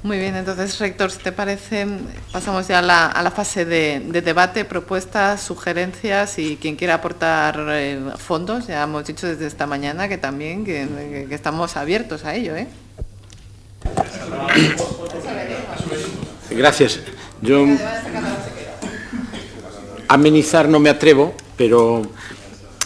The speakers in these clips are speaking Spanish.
Muy bien, entonces, rector, si te parece, pasamos ya a la fase de debate, propuestas, sugerencias y quien quiera aportar fondos. Ya hemos dicho desde esta mañana que también que estamos abiertos a ello, ¿eh? Gracias. Yo amenizar no me atrevo, pero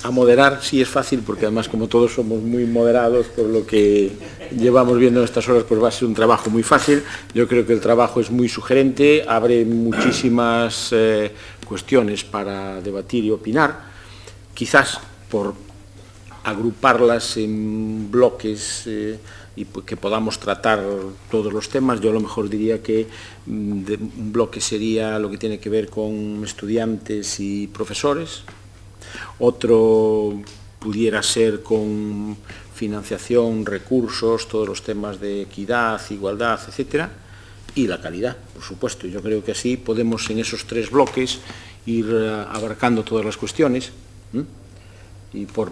a moderar sí es fácil, porque además como todos somos muy moderados por lo que llevamos viendo en estas horas, pues va a ser un trabajo muy fácil. Yo creo que el trabajo es muy sugerente, abre muchísimas cuestiones para debatir y opinar, quizás por agruparlas en bloques y que podamos tratar todos los temas. Yo a lo mejor diría que un bloque sería lo que tiene que ver con estudiantes y profesores, otro pudiera ser con financiación, recursos, todos los temas de equidad, igualdad, etcétera, y la calidad, por supuesto. Yo creo que así podemos en esos tres bloques ir abarcando todas las cuestiones y por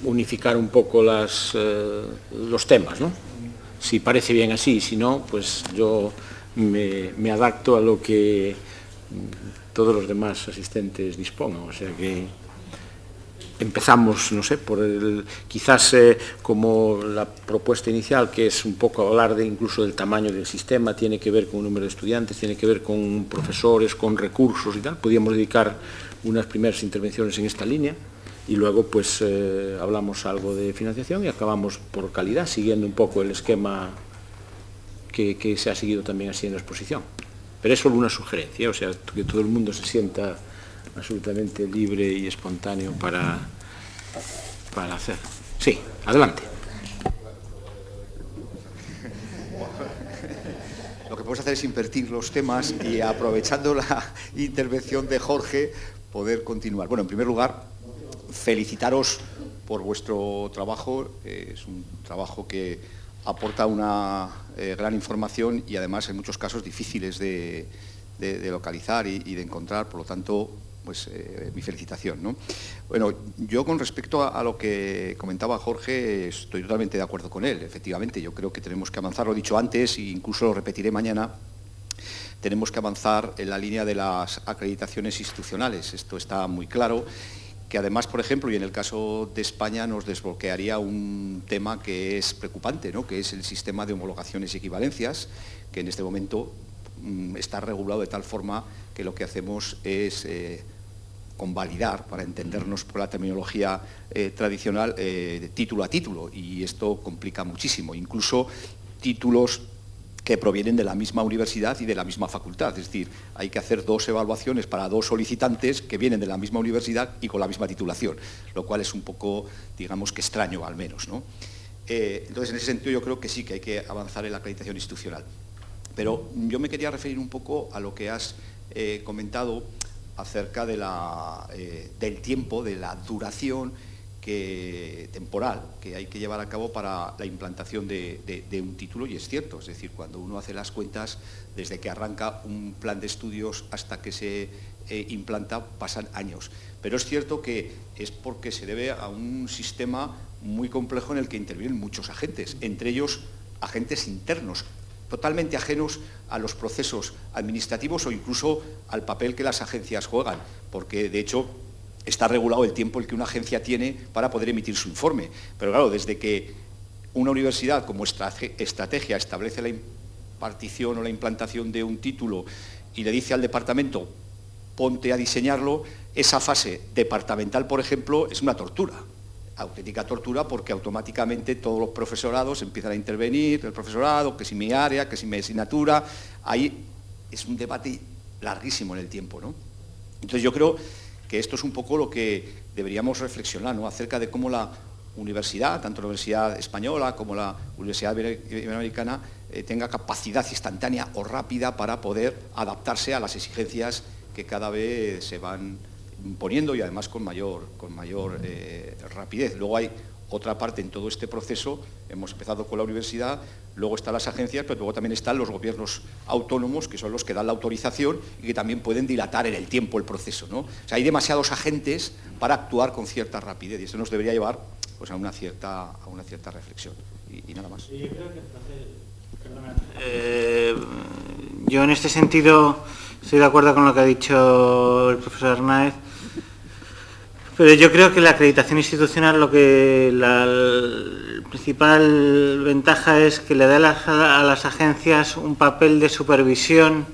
unificar un poco los temas, ¿no? Si parece bien así, si no, pues yo me adapto a lo que todos los demás asistentes dispongan. O sea que empezamos, no sé, por quizás como la propuesta inicial, que es un poco hablar incluso del tamaño del sistema, tiene que ver con un número de estudiantes, tiene que ver con profesores, con recursos y tal. Podríamos dedicar unas primeras intervenciones en esta línea y luego pues hablamos algo de financiación y acabamos por calidad, siguiendo un poco el esquema que se ha seguido también así en la exposición. Pero es solo una sugerencia, o sea, que todo el mundo se sienta absolutamente libre y espontáneo para hacer. Sí, adelante. Lo que podemos hacer es invertir los temas y, aprovechando la intervención de Jorge, poder continuar. Bueno, en primer lugar, felicitaros por vuestro trabajo. Es un trabajo que aporta una gran información y además en muchos casos difíciles de localizar y de encontrar, por lo tanto, pues mi felicitación, ¿no? Bueno, yo con respecto a lo que comentaba Jorge, estoy totalmente de acuerdo con él. Efectivamente, yo creo que tenemos que avanzar, lo he dicho antes e incluso lo repetiré mañana, tenemos que avanzar en la línea de las acreditaciones institucionales. Esto está muy claro, que además, por ejemplo, y en el caso de España, nos desbloquearía un tema que es preocupante, ¿no? Que es el sistema de homologaciones y equivalencias, que en este momento está regulado de tal forma que lo que hacemos es convalidar, para entendernos por la terminología tradicional, de título a título, y esto complica muchísimo, incluso títulos que provienen de la misma universidad y de la misma facultad. Es decir, hay que hacer dos evaluaciones para dos solicitantes que vienen de la misma universidad y con la misma titulación, lo cual es un poco, digamos que extraño al menos, ¿no? Entonces, en ese sentido, yo creo que sí que hay que avanzar en la acreditación institucional. Pero yo me quería referir un poco a lo que has comentado acerca del tiempo, de la duración temporal que hay que llevar a cabo para la implantación de un título, y es cierto, es decir, cuando uno hace las cuentas, desde que arranca un plan de estudios hasta que se implanta pasan años. Pero es cierto que es porque se debe a un sistema muy complejo en el que intervienen muchos agentes, entre ellos agentes internos, totalmente ajenos a los procesos administrativos o incluso al papel que las agencias juegan, porque de hecho está regulado el tiempo el que una agencia tiene para poder emitir su informe. Pero claro, desde que una universidad como estrategia establece la impartición o la implantación de un título y le dice al departamento, ponte a diseñarlo, esa fase departamental, por ejemplo, es una tortura. Auténtica tortura, porque automáticamente todos los profesorados empiezan a intervenir, el profesorado, que si mi área, que si mi asignatura. Ahí es un debate larguísimo en el tiempo, ¿no? Entonces yo creo que esto es un poco lo que deberíamos reflexionar, ¿no? Acerca de cómo la universidad, tanto la Universidad Española como la Universidad Iberoamericana, tenga capacidad instantánea o rápida para poder adaptarse a las exigencias que cada vez se van imponiendo y además con mayor rapidez. Luego hay otra parte en todo este proceso, hemos empezado con la universidad, luego están las agencias, pero luego también están los gobiernos autónomos, que son los que dan la autorización y que también pueden dilatar en el tiempo el proceso, ¿no? O sea, hay demasiados agentes para actuar con cierta rapidez y eso nos debería llevar pues, a una cierta reflexión y nada más. Sí, yo creo que entonces Yo en este sentido estoy de acuerdo con lo que ha dicho el profesor Arnáez, pero yo creo que la acreditación institucional la principal ventaja es que le da a las agencias un papel de supervisión,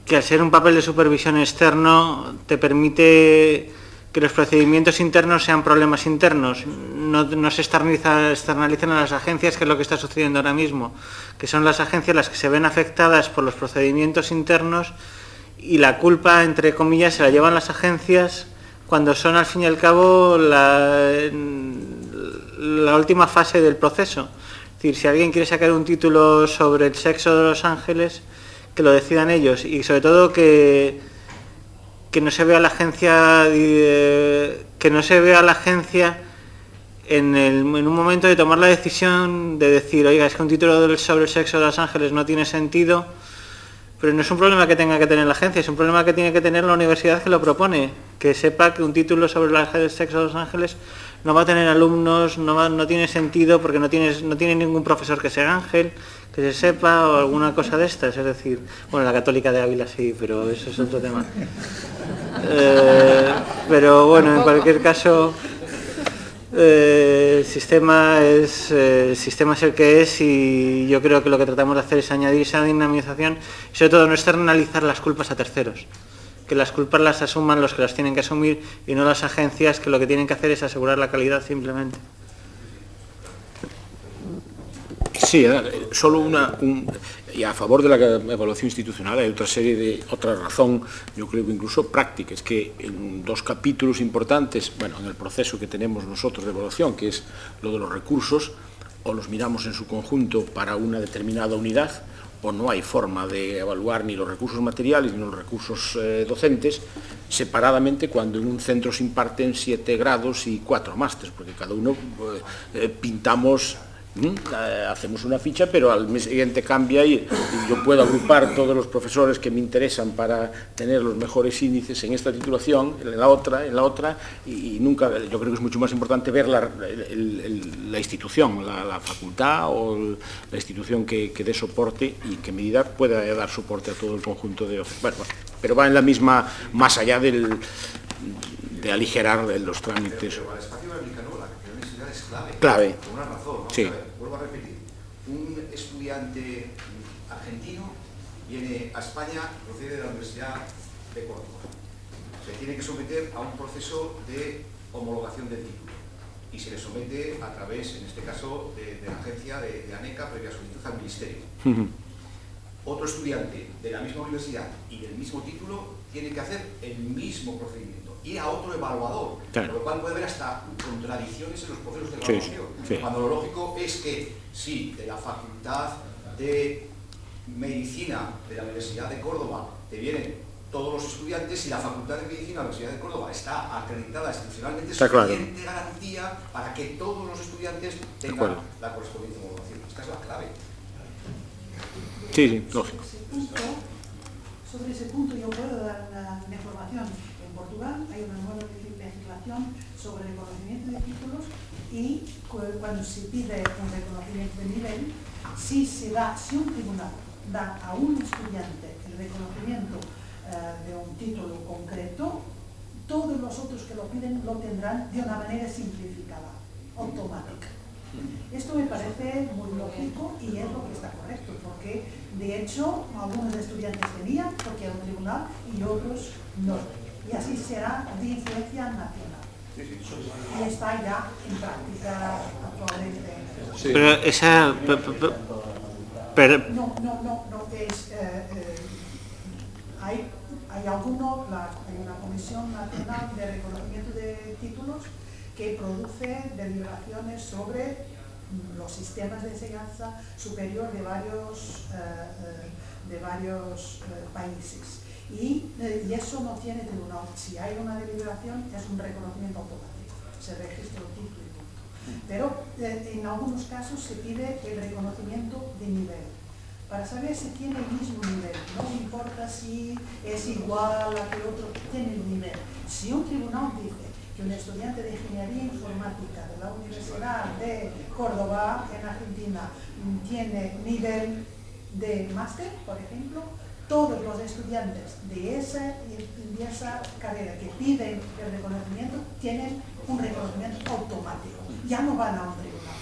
que al ser un papel de supervisión externo te permite que los procedimientos internos sean problemas internos, no se externalizan a las agencias, que es lo que está sucediendo ahora mismo, que son las agencias las que se ven afectadas por los procedimientos internos y la culpa, entre comillas, se la llevan las agencias cuando son al fin y al cabo la última fase del proceso. Es decir, si alguien quiere sacar un título sobre el sexo de los ángeles, que lo decidan ellos y sobre todo que no se vea a la agencia en un momento de tomar la decisión de decir, oiga, es que un título sobre el sexo de los ángeles no tiene sentido, pero no es un problema que tenga que tener la agencia, es un problema que tiene que tener la universidad que lo propone, que sepa que un título sobre el sexo de los ángeles no va a tener alumnos, no tiene sentido porque no tiene ningún profesor que sea ángel, que se sepa, o alguna cosa de estas, es decir, bueno, la Católica de Ávila sí, pero eso es otro tema. Pero bueno, en cualquier caso, el sistema es el que es, y yo creo que lo que tratamos de hacer es añadir esa dinamización y sobre todo no externalizar las culpas a terceros, que las culpas las asuman los que las tienen que asumir y no las agencias, que lo que tienen que hacer es asegurar la calidad simplemente. Sí, solo y a favor de la evaluación institucional hay otra razón, yo creo que incluso práctica, es que en dos capítulos importantes, bueno, en el proceso que tenemos nosotros de evaluación, que es lo de los recursos, o los miramos en su conjunto para una determinada unidad, o no hay forma de evaluar ni los recursos materiales ni los recursos docentes separadamente, cuando en un centro se imparten 7 grados y 4 másters, porque cada uno pintamos... hacemos una ficha, pero al mes siguiente cambia y yo puedo agrupar todos los profesores que me interesan para tener los mejores índices en esta titulación, en la otra, y nunca, yo creo que es mucho más importante ver la institución, la facultad o la institución que dé soporte y que medida pueda dar soporte a todo el conjunto de... Bueno, pero va en la misma, más allá de aligerar los trámites. Clave. Por una razón, ¿no? Sí. Vuelvo a repetir. Un estudiante argentino viene a España, procede de la Universidad de Córdoba. Se tiene que someter a un proceso de homologación del título y se le somete a través, en este caso, de la agencia de ANECA, previa solicitud al Ministerio. Otro estudiante de la misma universidad y del mismo título tiene que hacer el mismo procedimiento y a otro evaluador, claro. Por lo cual puede haber hasta contradicciones en los procesos de evaluación. Sí. Cuando lo lógico es que si de la Facultad de Medicina de la Universidad de Córdoba te vienen todos los estudiantes, y la Facultad de Medicina de la Universidad de Córdoba está acreditada institucionalmente, suficiente garantía para que todos los estudiantes tengan la correspondiente homologación. Esta es la clave. Sí, lógico. Sobre ese punto yo puedo dar una información. En Portugal hay una nueva legislación sobre el reconocimiento de títulos y cuando se pide un reconocimiento de nivel, si un tribunal da a un estudiante el reconocimiento de un título concreto, todos los otros que lo piden lo tendrán de una manera simplificada, automática. Esto me parece muy lógico y es lo que está correcto, porque de hecho algunos estudiantes tenían porque era un tribunal y otros no. Y así será de influencia nacional. Y está ya en práctica actualmente. Sí. Pero esa... No, es... hay una comisión nacional de reconocimiento de títulos que produce deliberaciones sobre los sistemas de enseñanza superior de varios países. Y eso no tiene tribunal. Si hay una deliberación, es un reconocimiento automático. Se registra el título y punto. Pero en algunos casos se pide el reconocimiento de nivel. Para saber si tiene el mismo nivel, no importa si es igual a que el otro, tiene el nivel. Si un tribunal dice que un estudiante de Ingeniería Informática de la Universidad de Córdoba, en Argentina, tiene nivel de máster, por ejemplo, todos los estudiantes de esa carrera que piden el reconocimiento tienen un reconocimiento automático, ya no van a un tribunal.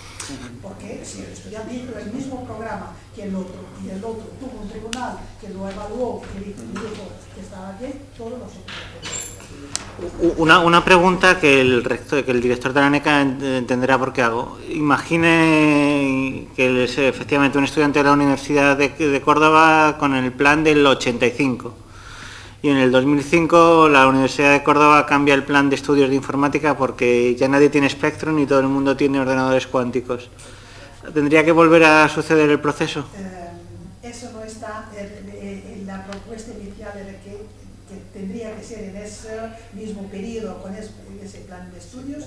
Porque si el estudiante hizo el mismo programa que el otro, y el otro tuvo un tribunal que lo evaluó y dijo que estaba bien, todos los otros. Una pregunta que el director de la ANECA entenderá por qué hago. Imagine que es efectivamente un estudiante de la Universidad de Córdoba con el plan del 85. Y en el 2005 la Universidad de Córdoba cambia el plan de estudios de informática porque ya nadie tiene Spectrum y todo el mundo tiene ordenadores cuánticos. ¿Tendría que volver a suceder el proceso? Eso no está en la propuesta inicial de que tendría que ser en ese mismo periodo con ese plan de estudios.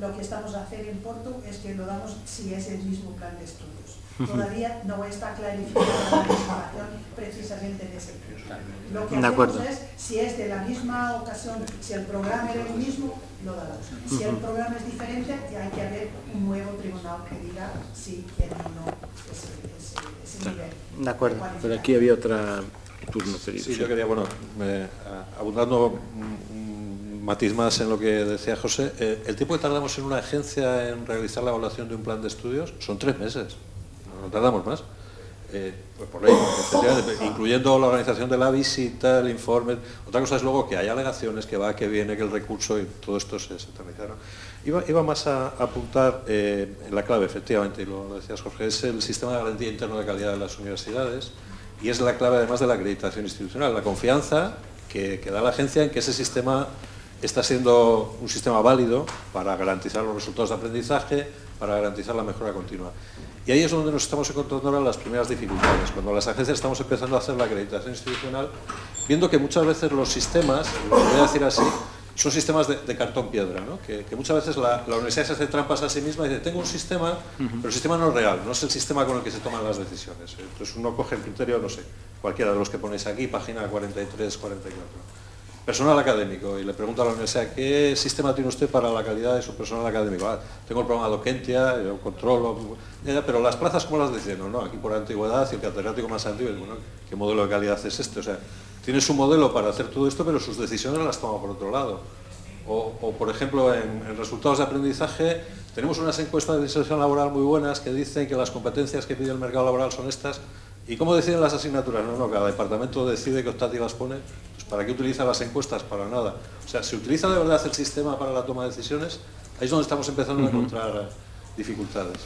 Lo que estamos a hacer en Porto es que lo damos si es el mismo plan de estudios. Todavía no está clarificada la información precisamente en ese punto. Lo que hacemos es, si es de la misma ocasión, si el programa era el mismo, lo damos. Si el programa es diferente, ya hay que haber un nuevo tribunal que diga si quiere o no ese nivel. De acuerdo. Pero aquí había otra turno. Sí, yo quería, abundando un matiz más en lo que decía José, el tiempo que tardamos en una agencia en realizar la evaluación de un plan de estudios son 3 meses, no tardamos más. Pues por ley, incluyendo la organización de la visita, el informe. Otra cosa es luego que hay alegaciones, que va, que viene, que el recurso, y todo esto se centraliza, ¿no? Iba más a apuntar en la clave, efectivamente, y lo decías Jorge, es el sistema de garantía interno de calidad de las universidades, y es la clave además de la acreditación institucional, la confianza que da la agencia en que ese sistema está siendo un sistema válido para garantizar los resultados de aprendizaje, para garantizar la mejora continua. Y ahí es donde nos estamos encontrando ahora las primeras dificultades, cuando las agencias estamos empezando a hacer la acreditación institucional, viendo que muchas veces los sistemas, lo voy a decir así, son sistemas de cartón piedra, ¿no? que muchas veces la universidad se hace trampas a sí misma y dice, tengo un sistema, pero el sistema no es real, no es el sistema con el que se toman las decisiones. Entonces uno coge el criterio, no sé, cualquiera de los que ponéis aquí, página 43, 44. Personal académico, y le pregunta a la universidad, ¿qué sistema tiene usted para la calidad de su personal académico? Tengo el programa Docentia, yo controlo, pero las plazas, ¿cómo las dicen? No, aquí por antigüedad, y el catedrático más antiguo, bueno, ¿qué modelo de calidad es este? O sea, tiene su modelo para hacer todo esto, pero sus decisiones las toma por otro lado. O por ejemplo, en resultados de aprendizaje, tenemos unas encuestas de inserción laboral muy buenas que dicen que las competencias que pide el mercado laboral son estas. ¿Y cómo deciden las asignaturas? No, cada departamento decide qué optativas pone. Pues ¿para qué utiliza las encuestas? Para nada. O sea, si utiliza de verdad el sistema para la toma de decisiones, ahí es donde estamos empezando a encontrar dificultades.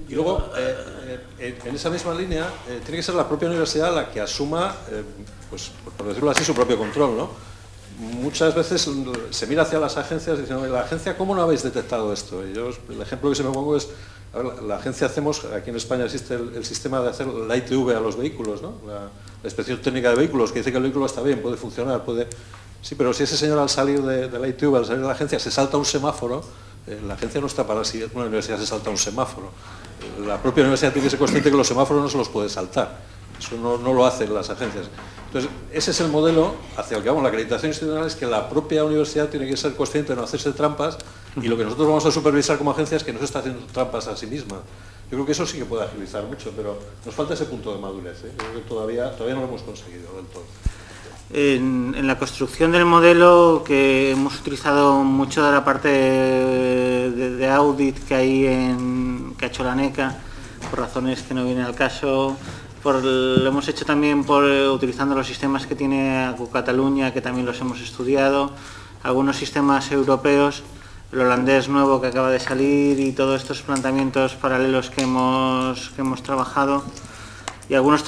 Y luego, en esa misma línea, tiene que ser la propia universidad la que asuma, pues por decirlo así, su propio control, ¿no? Muchas veces se mira hacia las agencias diciendo, la agencia, ¿cómo no habéis detectado esto? Y yo, el ejemplo que se me pongo es, a ver, la agencia hacemos, aquí en España existe el sistema de hacer la ITV a los vehículos, ¿no? La inspección técnica de vehículos, que dice que el vehículo está bien, puede funcionar, puede... Sí, pero si ese señor al salir de la ITV, al salir de la agencia, se salta un semáforo, la agencia no está para si una universidad se salta un semáforo. La propia universidad tiene que ser consciente que los semáforos no se los puede saltar. Eso no lo hacen las agencias. Entonces, ese es el modelo hacia el que vamos. La acreditación institucional es que la propia universidad tiene que ser consciente de no hacerse trampas, y lo que nosotros vamos a supervisar como agencia es que no se está haciendo trampas a sí misma. Yo creo que eso sí que puede agilizar mucho, pero nos falta ese punto de madurez, ¿eh? Yo creo que todavía no lo hemos conseguido del todo. En la construcción del modelo, que hemos utilizado mucho de la parte de audit que ha hecho la ANECA, por razones que no vienen al caso, lo hemos hecho también utilizando los sistemas que tiene Cataluña, que también los hemos estudiado, algunos sistemas europeos, el holandés nuevo que acaba de salir y todos estos planteamientos paralelos que hemos trabajado, y algunos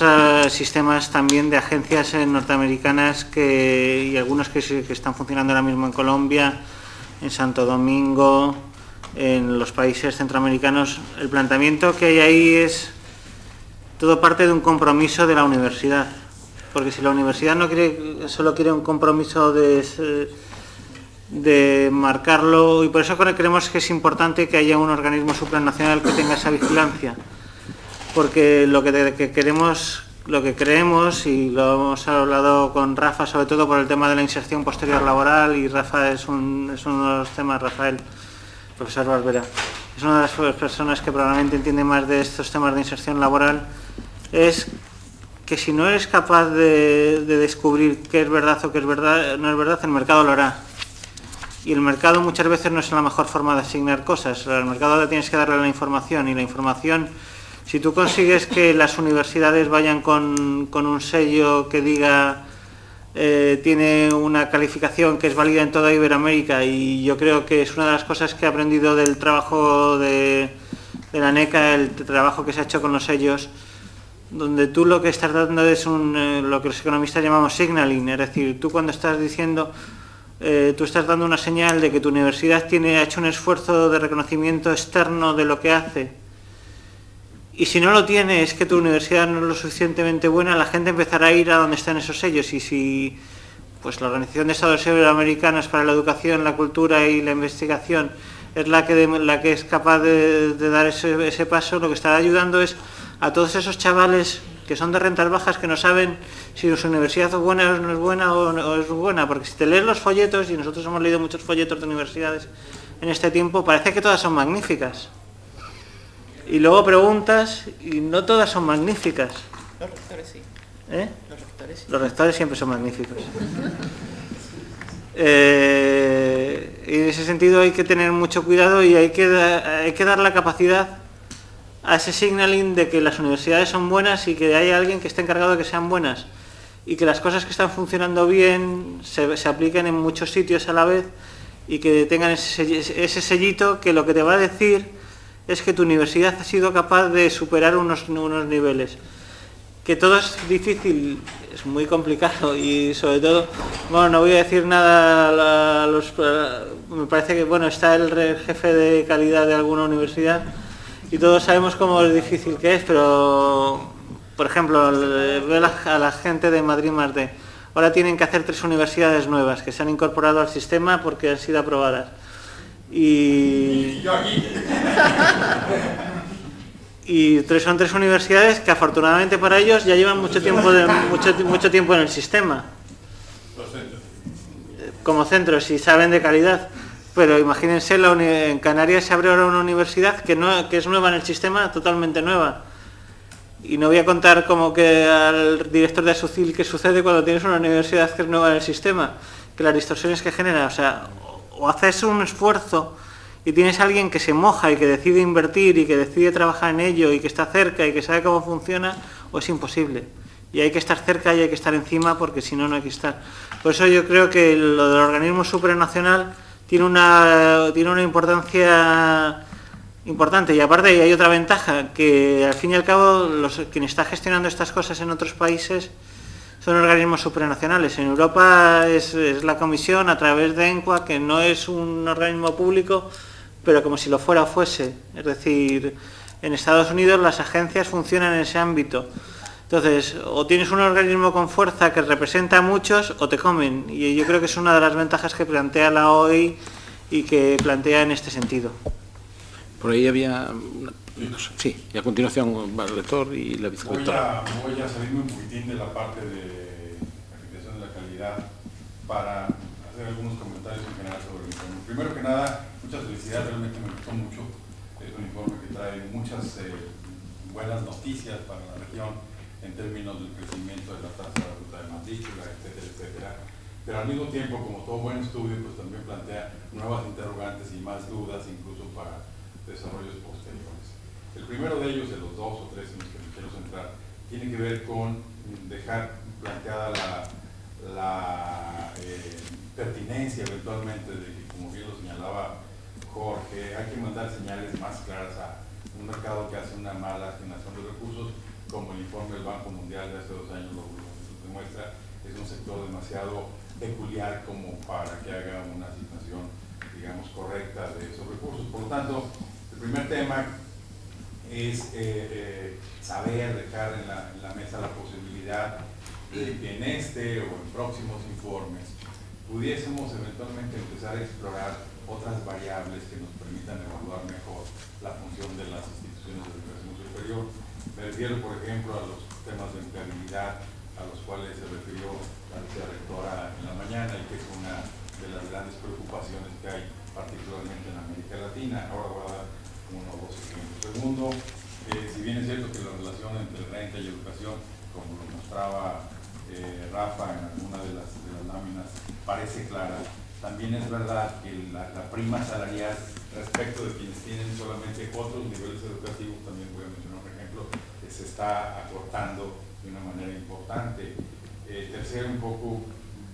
sistemas también de agencias norteamericanas y algunos que están funcionando ahora mismo en Colombia, en Santo Domingo, en los países centroamericanos. El planteamiento que hay ahí es todo parte de un compromiso de la universidad, porque si la universidad solo quiere un compromiso de marcarlo, y por eso creemos que es importante que haya un organismo supranacional que tenga esa vigilancia, porque lo que queremos lo que creemos, y lo hemos hablado con Rafa, sobre todo por el tema de la inserción posterior laboral, y Rafa es uno de los temas, Rafael, profesor Barbera, es una de las personas que probablemente entiende más de estos temas de inserción laboral, es que si no eres capaz de descubrir qué es verdad o qué no es verdad, el mercado lo hará. Y el mercado muchas veces no es la mejor forma de asignar cosas. Al mercado le tienes que darle la información, y la información, si tú consigues que las universidades vayan con un sello que diga tiene una calificación que es válida en toda Iberoamérica, y yo creo que es una de las cosas que he aprendido del trabajo de la NECA, el trabajo que se ha hecho con los sellos, donde tú lo que estás dando es lo que los economistas llamamos signaling, es decir, tú cuando estás diciendo, tú estás dando una señal de que tu universidad ha hecho un esfuerzo de reconocimiento externo de lo que hace, y si no lo tiene, es que tu universidad no es lo suficientemente buena, la gente empezará a ir a donde están esos sellos. Y si pues la Organización de Estados Iberoamericanos para la Educación, la Cultura y la Investigación es la que es capaz de dar ese paso, lo que estará ayudando es a todos esos chavales que son de rentas bajas, que no saben si su universidad es buena o no es buena, o es buena, porque si te lees los folletos, y nosotros hemos leído muchos folletos de universidades en este tiempo, parece que todas son magníficas. Y luego preguntas y no todas son magníficas. Los rectores sí. Los rectores sí. Los rectores siempre son magníficos. Y en ese sentido hay que tener mucho cuidado, y hay que dar la capacidad a ese signaling de que las universidades son buenas, y que hay alguien que esté encargado de que sean buenas, y que las cosas que están funcionando bien se apliquen en muchos sitios a la vez, y que tengan ese sellito que lo que te va a decir es que tu universidad ha sido capaz de superar unos niveles. Que todo es difícil, es muy complicado, y sobre todo, bueno, no voy a decir nada me parece que, bueno, está el jefe de calidad de alguna universidad, y todos sabemos cómo es difícil que es, pero, por ejemplo, veo a la gente de Madrid ¡D! Ahora tienen que hacer 3 universidades nuevas que se han incorporado al sistema porque han sido aprobadas. Y son 3 universidades que afortunadamente para ellos ya llevan mucho tiempo en el sistema como centros, y saben de calidad. Pero imagínense, en Canarias se abre ahora una universidad que es nueva en el sistema, totalmente nueva. Y no voy a contar como que al director de Asucil qué sucede cuando tienes una universidad que es nueva en el sistema, que las distorsiones que genera, o haces un esfuerzo y tienes a alguien que se moja y que decide invertir y que decide trabajar en ello y que está cerca y que sabe cómo funciona, o es imposible. Y hay que estar cerca y hay que estar encima, porque si no, no hay que estar. Por eso yo creo que lo del organismo supranacional tiene una importancia importante. Y aparte hay otra ventaja, que al fin y al cabo quien está gestionando estas cosas en otros países son organismos supranacionales. En Europa es la Comisión a través de ENCUA, que no es un organismo público, pero como si lo fuese. Es decir, en Estados Unidos las agencias funcionan en ese ámbito. Entonces, o tienes un organismo con fuerza que representa a muchos, o te comen. Y yo creo que es una de las ventajas que plantea la OI y que plantea en este sentido. Por ahí había... Sí, y a continuación va el rector y la vicerrectora. Voy a salirme un poquitín de la parte de calificación de la calidad para hacer algunos comentarios en general sobre el informe. Primero que nada, muchas felicidades, realmente me gustó mucho. Es un informe que trae muchas buenas noticias para la región en términos del crecimiento de la tasa de ruta de matrícula, etcétera, etcétera. Pero al mismo tiempo, como todo buen estudio, pues también plantea nuevas interrogantes y más dudas, incluso para desarrollos posteriores. El primero de ellos, de los 2 o 3 en los que me quiero centrar, tiene que ver con dejar planteada la pertinencia eventualmente de que, como bien lo señalaba Jorge, hay que mandar señales más claras a un mercado que hace una mala asignación de recursos, como el informe del Banco Mundial de hace 2 años lo demuestra. Es un sector demasiado peculiar como para que haga una asignación, digamos, correcta de esos recursos. Por lo tanto, el primer tema es saber dejar en la mesa la posibilidad de que en este o en próximos informes pudiésemos eventualmente empezar a explorar otras variables que nos permitan evaluar mejor la función de las instituciones de educación superior. Me refiero, por ejemplo, a los temas de empleabilidad, a los cuales se refirió la rectora en la mañana y que es una de las grandes preocupaciones que hay, particularmente en América Latina. Ahora voy a dar uno o dos ejemplos. Segundo, si bien es cierto que la relación entre renta y educación, como lo mostraba Rafa en alguna de las láminas, parece clara, también es verdad que la prima salarial respecto de quienes tienen solamente otros niveles educativos, también voy a mencionar un ejemplo, que se está acortando de una manera importante. Tercero, un poco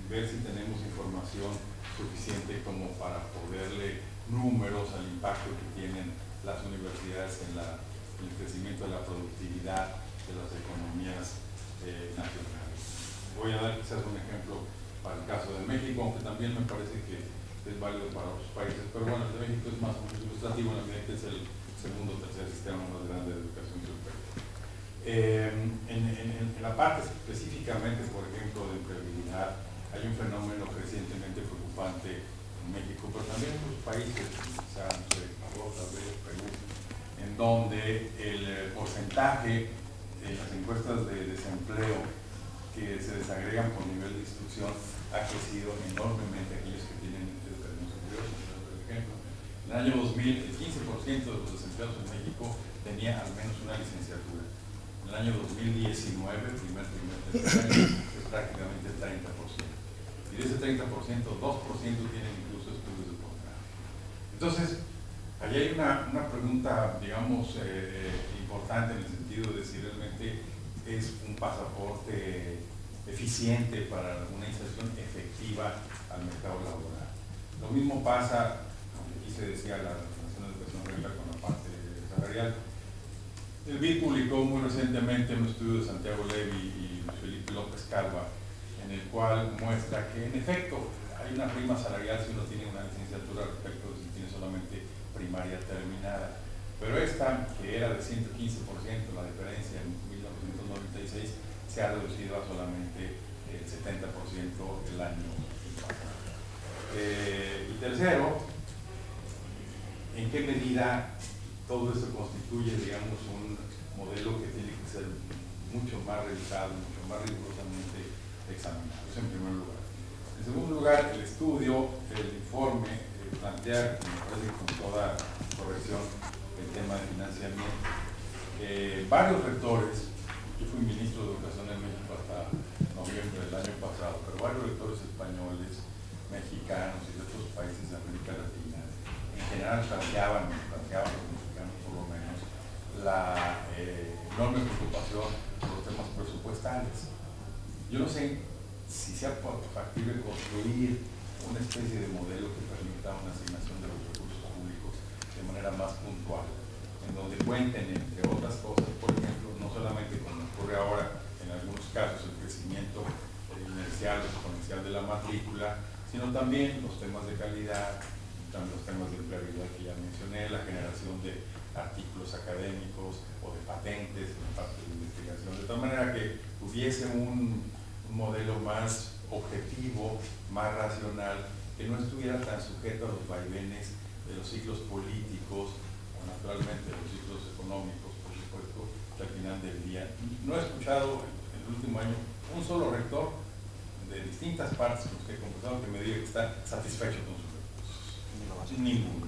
ver si tenemos información suficiente como para poderle números al impacto que tienen las universidades en el crecimiento de la productividad de las economías nacionales. Voy a dar quizás un ejemplo para el caso de México, aunque también me parece que es válido para otros países, pero bueno, el de México es más o menos ilustrativo, en la medida que es el segundo o tercer sistema más grande de educación superior. En la parte específicamente, por ejemplo, de empleabilidad, hay un fenómeno crecientemente preocupante en México, pero también en otros países, quizá Ecuador, tal vez Perú, en donde el porcentaje en las encuestas de desempleo que se desagregan por nivel de instrucción ha crecido enormemente aquellos que tienen educación superior. Por ejemplo, en el año 2000, el 15% de los desempleados en México tenía al menos una licenciatura. En el año 2019, primer trimestre, es prácticamente 30%. Y de ese 30%, 2% tienen incluso estudios de posgrado. Entonces, allí hay una pregunta, digamos, importante en el sentido de si realmente es un pasaporte eficiente para una inserción efectiva al mercado laboral. Lo mismo pasa, aquí se decía, la relación de educación regla con la parte salarial. El BID publicó muy recientemente un estudio de Santiago Levy y Felipe López Calva, en el cual muestra que en efecto hay una prima salarial si uno tiene una licenciatura respecto de si tiene solamente primaria terminada. Pero esta, que era de 115%, la diferencia en 1996, se ha reducido a solamente el 70% el año pasado. Y tercero, ¿en qué medida todo esto constituye, digamos, un modelo que tiene que ser mucho más revisado, mucho más rigurosamente examinado? Eso en primer lugar. En segundo lugar, el estudio, el informe, plantea, me parece con toda corrección, el tema de financiamiento. Varios rectores, yo fui ministro de Educación en México hasta noviembre del año pasado, pero varios rectores españoles, mexicanos y de otros países de América Latina, en general planteaban los mexicanos por lo menos, la enorme preocupación por los temas presupuestales. Yo no sé si sea factible construir una especie de modelo que permita una asignación de los recursos públicos de manera más puntual, en donde cuenten, entre otras cosas, por ejemplo, no solamente como ocurre ahora en algunos casos el crecimiento inercial o exponencial de la matrícula, sino también los temas de calidad, también los temas de empleabilidad que ya mencioné, la generación de artículos académicos o de patentes en parte de investigación, de tal manera que hubiese un modelo más objetivo, más racional, que no estuviera tan sujeto a los vaivenes de los ciclos políticos o naturalmente de los ciclos económicos, por supuesto, que al final del día. No he escuchado en el último año un solo rector de distintas partes con los que he conversado que me diga que está satisfecho con sus recursos. Ninguno.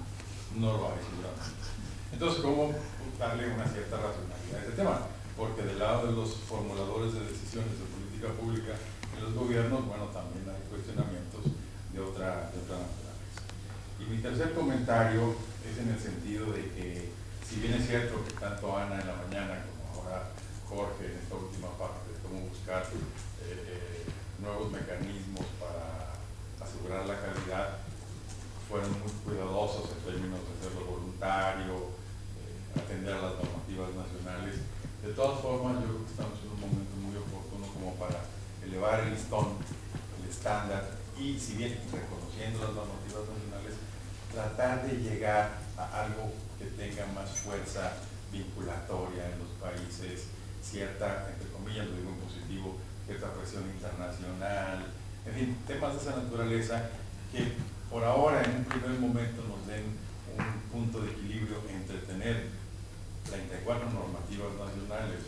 No lo hay seguramente. Entonces, ¿cómo darle una cierta racionalidad a ese tema? Porque del lado de los formuladores de decisiones de política pública en los gobiernos, bueno, también hay cuestionamientos de otra naturaleza. Y mi tercer comentario es en el sentido de que, si bien es cierto que tanto Ana en la mañana como ahora Jorge en esta última parte de cómo buscar nuevos mecanismos para asegurar la calidad, fueron muy cuidadosos en términos de hacerlo voluntario, atender a las normativas nacionales. De todas formas, yo creo que estamos en un momento muy oportuno como para elevar el listón, el estándar, y si bien reconociendo las normativas nacionales, tratar de llegar a algo que tenga más fuerza vinculatoria en los países, cierta, entre comillas, lo digo en positivo, cierta presión internacional, en fin, temas de esa naturaleza que por ahora en un primer momento nos den un punto de equilibrio entre tener 34 normativas nacionales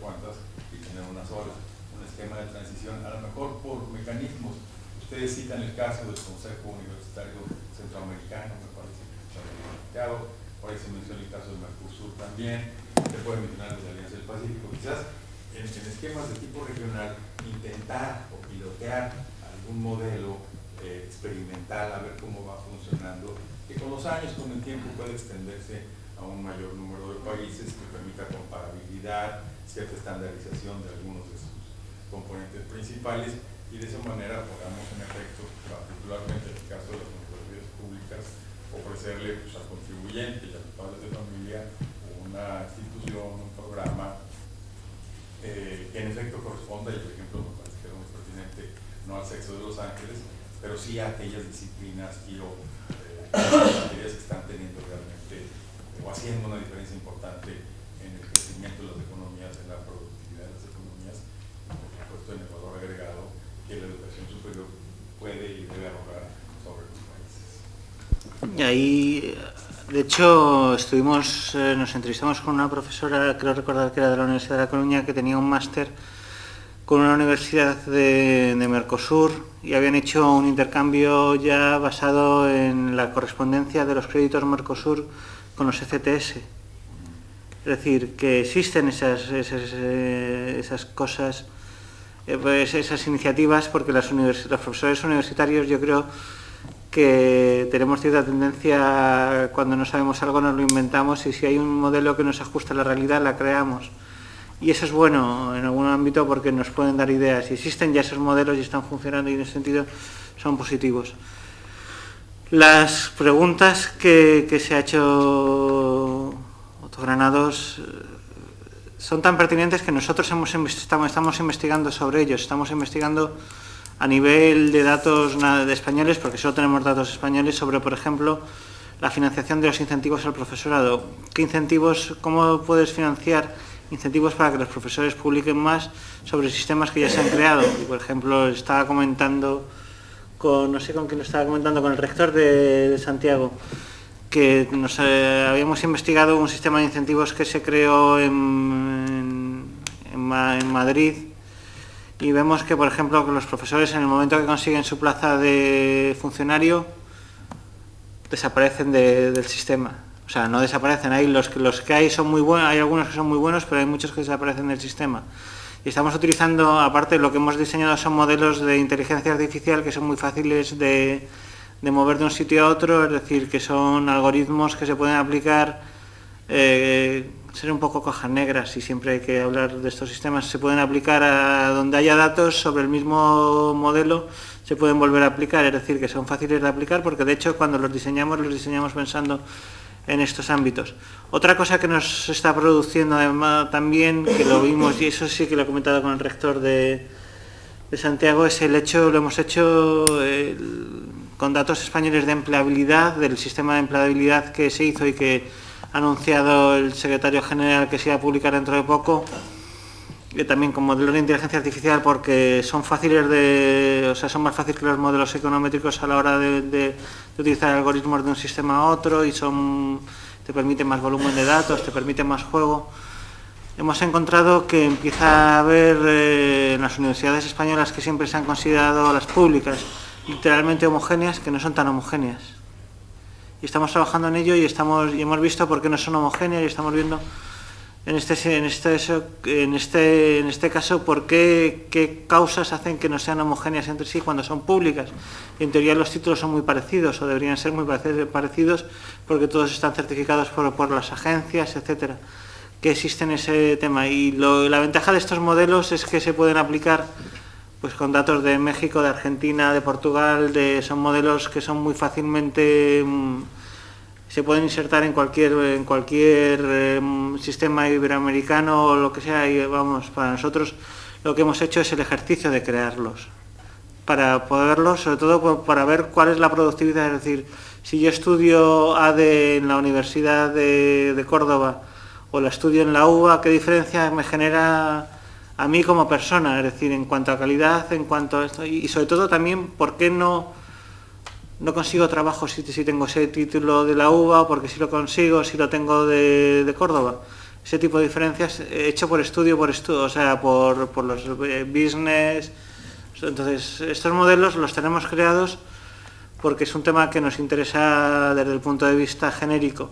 cuántas y tener una sola, un esquema de transición, a lo mejor por mecanismos. Ustedes citan el caso del Consejo Universitario Centroamericano, me parece que está planteado, por ahí se menciona el caso del Mercosur también, se puede mencionar la Alianza del Pacífico, quizás en esquemas de tipo regional intentar o pilotear algún modelo experimental, a ver cómo va funcionando, que con los años, con el tiempo puede extenderse a un mayor número de países, que permita comparabilidad, cierta estandarización de algunos de sus componentes principales, y de esa manera podamos en efecto, particularmente en el caso de las universidades públicas, ofrecerle pues, al contribuyente y a los padres de familia una institución, un programa que en efecto corresponda, y por ejemplo me parece que era muy pertinente, no al sexo de Los Ángeles, pero sí a aquellas disciplinas y o materias que están teniendo realmente o haciendo una diferencia importante en el crecimiento de las economías, en la productividad de las economías, y por supuesto en el valor agregado que la educación superior puede y debe arrojar sobre los países. Y ahí, de hecho, nos entrevistamos con una profesora, creo recordar que era de la Universidad de La Coruña, que tenía un máster con una universidad de Mercosur y habían hecho un intercambio ya basado en la correspondencia de los créditos Mercosur con los ECTS. Es decir, que existen esas cosas, pues esas iniciativas, porque los profesores universitarios, yo creo que tenemos cierta tendencia, cuando no sabemos algo nos lo inventamos, y si hay un modelo que nos ajusta a la realidad, la creamos. Y eso es bueno en algún ámbito porque nos pueden dar ideas. Y existen ya esos modelos y están funcionando, y en ese sentido son positivos. Las preguntas que se ha hecho Otto Granados son tan pertinentes que nosotros estamos investigando sobre ellos. Estamos investigando a nivel de datos de españoles, porque solo tenemos datos españoles, sobre, por ejemplo, la financiación de los incentivos al profesorado. ¿Qué incentivos, cómo puedes financiar incentivos para que los profesores publiquen más sobre sistemas que ya se han creado? Y, por ejemplo, estaba comentando con, no sé con quién lo estaba comentando, con el rector de Santiago, que habíamos investigado un sistema de incentivos que se creó en Madrid, y vemos que, por ejemplo, que los profesores, en el momento que consiguen su plaza de funcionario, desaparecen del sistema. O sea, no desaparecen, hay los que hay son muy buenos, hay algunos que son muy buenos, pero hay muchos que desaparecen del sistema. Y estamos utilizando, aparte, lo que hemos diseñado son modelos de inteligencia artificial que son muy fáciles de mover de un sitio a otro, es decir, que son algoritmos que se pueden aplicar, ser un poco cajas negras, y siempre hay que hablar de estos sistemas, se pueden aplicar a donde haya datos sobre el mismo modelo, se pueden volver a aplicar, es decir, que son fáciles de aplicar, porque de hecho cuando los diseñamos pensando en estos ámbitos. Otra cosa que nos está produciendo además también, que lo vimos, y eso sí que lo he comentado con el rector de Santiago, es el hecho, lo hemos hecho con datos españoles de empleabilidad, del sistema de empleabilidad que se hizo y que ha anunciado el secretario general que se iba a publicar dentro de poco, también con modelos de inteligencia artificial, porque son fáciles son más fáciles que los modelos econométricos a la hora de utilizar algoritmos de un sistema a otro, y te permiten más volumen de datos, te permiten más juego. Hemos encontrado que empieza a haber en las universidades españolas, que siempre se han considerado las públicas literalmente homogéneas, que no son tan homogéneas. Y estamos trabajando en ello y hemos visto por qué no son homogéneas, y estamos viendo en este caso por qué causas hacen que no sean homogéneas entre sí cuando son públicas. En teoría los títulos son muy parecidos, o deberían ser muy parecidos, porque todos están certificados por las agencias, etcétera, que existen ese tema. Y la ventaja de estos modelos es que se pueden aplicar pues con datos de México, de Argentina, de Portugal, son modelos que son muy fácilmente, se pueden insertar en cualquier sistema iberoamericano o lo que sea, y vamos, para nosotros lo que hemos hecho es el ejercicio de crearlos, para poderlos, sobre todo para ver cuál es la productividad. Es decir, si yo estudio ADE en la Universidad de Córdoba o la estudio en la UBA, ¿qué diferencia me genera a mí como persona? Es decir, en cuanto a calidad, en cuanto a esto, y sobre todo también, ¿por qué no consigo trabajo si tengo ese título de la UBA, o porque si lo consigo, si lo tengo de Córdoba? ese tipo de diferencias hecho por estudio, o sea, por los business. Entonces, estos modelos los tenemos creados porque es un tema que nos interesa desde el punto de vista genérico.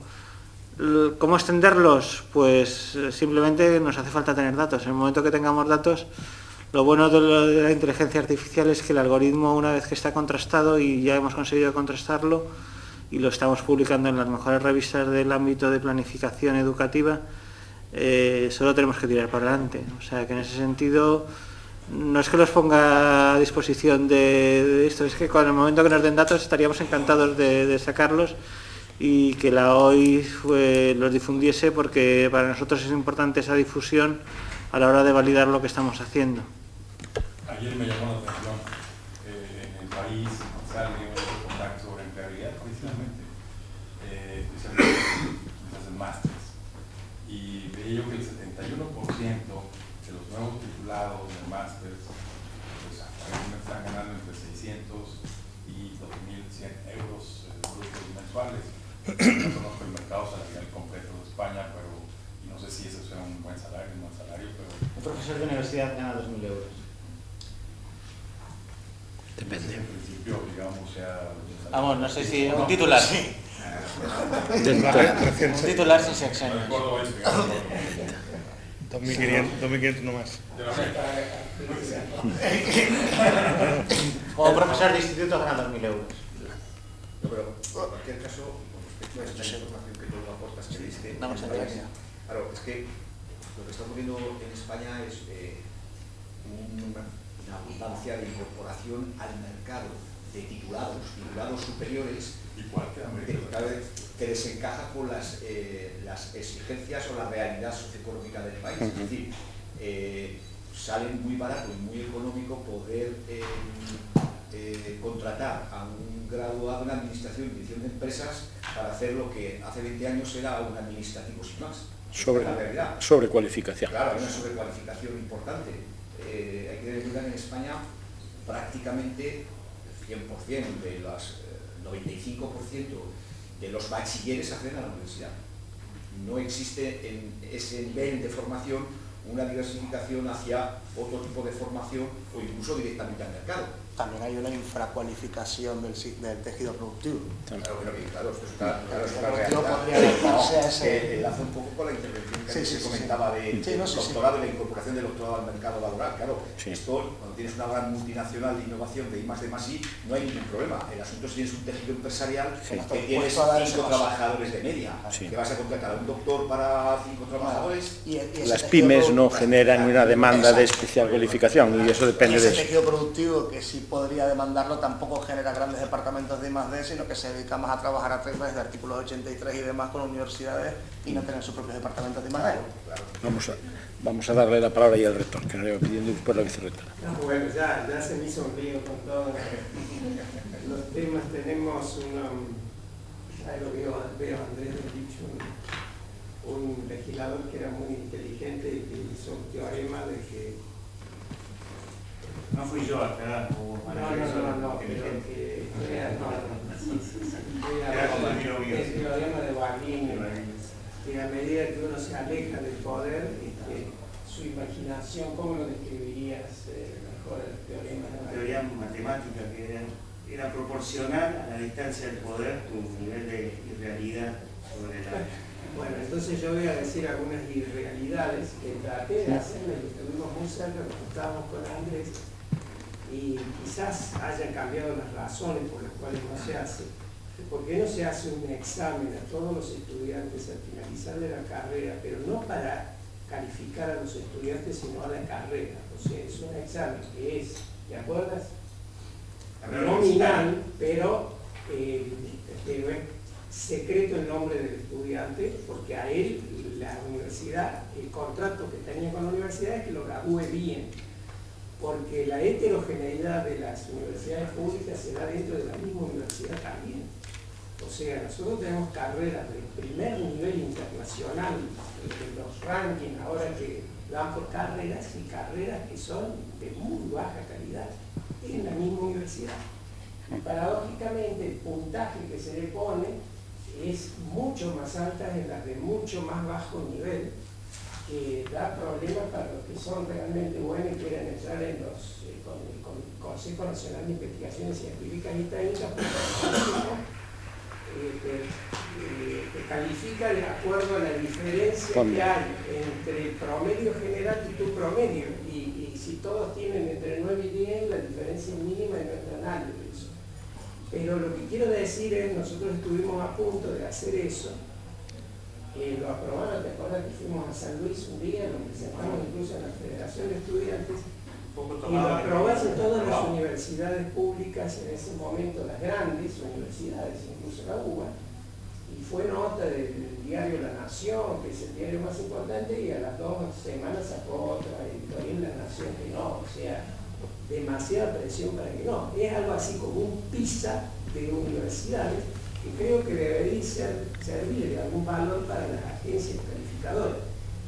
¿Cómo extenderlos? Pues simplemente nos hace falta tener datos. En el momento que tengamos datos, lo bueno de la inteligencia artificial es que el algoritmo, una vez que está contrastado, y ya hemos conseguido contrastarlo, y lo estamos publicando en las mejores revistas del ámbito de planificación educativa, solo tenemos que tirar para adelante. O sea que en ese sentido no es que los ponga a disposición de esto, es que con el momento que nos den datos estaríamos encantados de sacarlos y que la OI los difundiese, porque para nosotros es importante esa difusión a la hora de validar lo que estamos haciendo. Ayer me llamó la atención, en el país sale un contacto sobre empleabilidad precisamente, especialmente en másteres, y veía yo que el 71% de los nuevos titulados de másteres pues, están ganando entre 600 y 2.100 euros brutos mensuales. No conozco el mercado salarial completo de España, pero no sé si eso sea un buen salario, pero... Un profesor de universidad gana 2.000 euros. Depende. En principio, digamos, sea... Vamos, no sé si un titular, sí. Un titular sin sexenio. 2.500 no más. Como profesor de instituto gana 2.000 euros. No, pero en cualquier caso, con respecto a esta información que tú aportas, que es que, claro, es que lo que está ocurriendo en España es una abundancia de incorporación al mercado de titulados superiores, igual que desencaja con las exigencias o la realidad socioeconómica del país. Es decir, sale muy barato y muy económico poder contratar a un graduado en administración y dirección de empresas para hacer lo que hace 20 años era un administrativo sin más. Sobrecualificación. Claro, hay una sobrecualificación importante. Hay que tener en cuenta que en España prácticamente el 100% de los 95% de los bachilleres acceden a la universidad. No existe en ese nivel de formación una diversificación hacia otro tipo de formación o incluso directamente al mercado. También hay una infracualificación del tejido productivo. Claro, esto está enlaza un poco con la intervención que se comentaba del doctorado y la incorporación del doctorado al mercado laboral. Claro, esto, cuando tienes una gran multinacional de innovación de I+D+I, no hay ningún problema. El asunto es si tienes un tejido empresarial que tienes 5 trabajadores de media, que vas a contratar a un doctor para 5 trabajadores. Las pymes no generan una demanda de especial cualificación y eso depende de eso. El tejido productivo, que sí podría demandarlo, tampoco genera grandes departamentos de I+D, sino que se dedica más a trabajar a través de artículos 83 y demás con universidades y no tener sus propios departamentos de I+D. Vamos a darle la palabra ya al rector, que nos iba pidiendo, y después la vicerrectora. No, bueno, ya se me hizo un lío con todos los temas. Tenemos ahí lo veo Andrés ha dicho, un legislador que era muy inteligente y que hizo un teorema de que... No fui yo, acá. No, pero que el teorema de Barlini, que a medida que uno se aleja del poder, su imaginación, ¿cómo lo describirías mejor el teorema? Una teoría matemática que era proporcional a la distancia del poder, tu nivel de irrealidad sobre la... Bueno, entonces yo voy a decir algunas irrealidades que traté de hacerlas y estuvimos muy cerca cuando estábamos con Andrés, y quizás hayan cambiado las razones por las cuales no se hace. ¿Por qué no se hace un examen a todos los estudiantes al finalizar de la carrera, pero no para calificar a los estudiantes, sino a la carrera? O sea, es un examen que es, ¿te acuerdas? Nominal, pero es secreto el nombre del estudiante, porque a él, la universidad, el contrato que tenía con la universidad es que lo gradúe bien. Porque la heterogeneidad de las universidades públicas se da dentro de la misma universidad también. O sea, nosotros tenemos carreras de primer nivel internacional, los rankings ahora que dan por carreras y carreras que son de muy baja calidad en la misma universidad. Y paradójicamente el puntaje que se le pone es mucho más alta en las de mucho más bajo nivel, que da problemas para los que son realmente buenos y quieren entrar en los con el Consejo Nacional de Investigaciones Científicas y Técnicas, te califica de acuerdo a la diferencia que hay entre el promedio general y tu promedio, y si todos tienen entre 9 y 10, la diferencia es mínima y no es nada de eso. Pero lo que quiero decir es, nosotros estuvimos a punto de hacer eso, lo aprobaron, ¿te acuerdas que fuimos a San Luis un día, lo presentamos incluso en la Federación de Estudiantes, y lo aprobaron todas las universidades públicas en ese momento, las grandes universidades, incluso la UBA, y fue nota del diario La Nación, que es el diario más importante, y a las 2 semanas sacó otra editorial La Nación que no, o sea, demasiada presión para que no. Es algo así como un PISA de universidades que creo que debería servir de algún valor para las agencias calificadoras.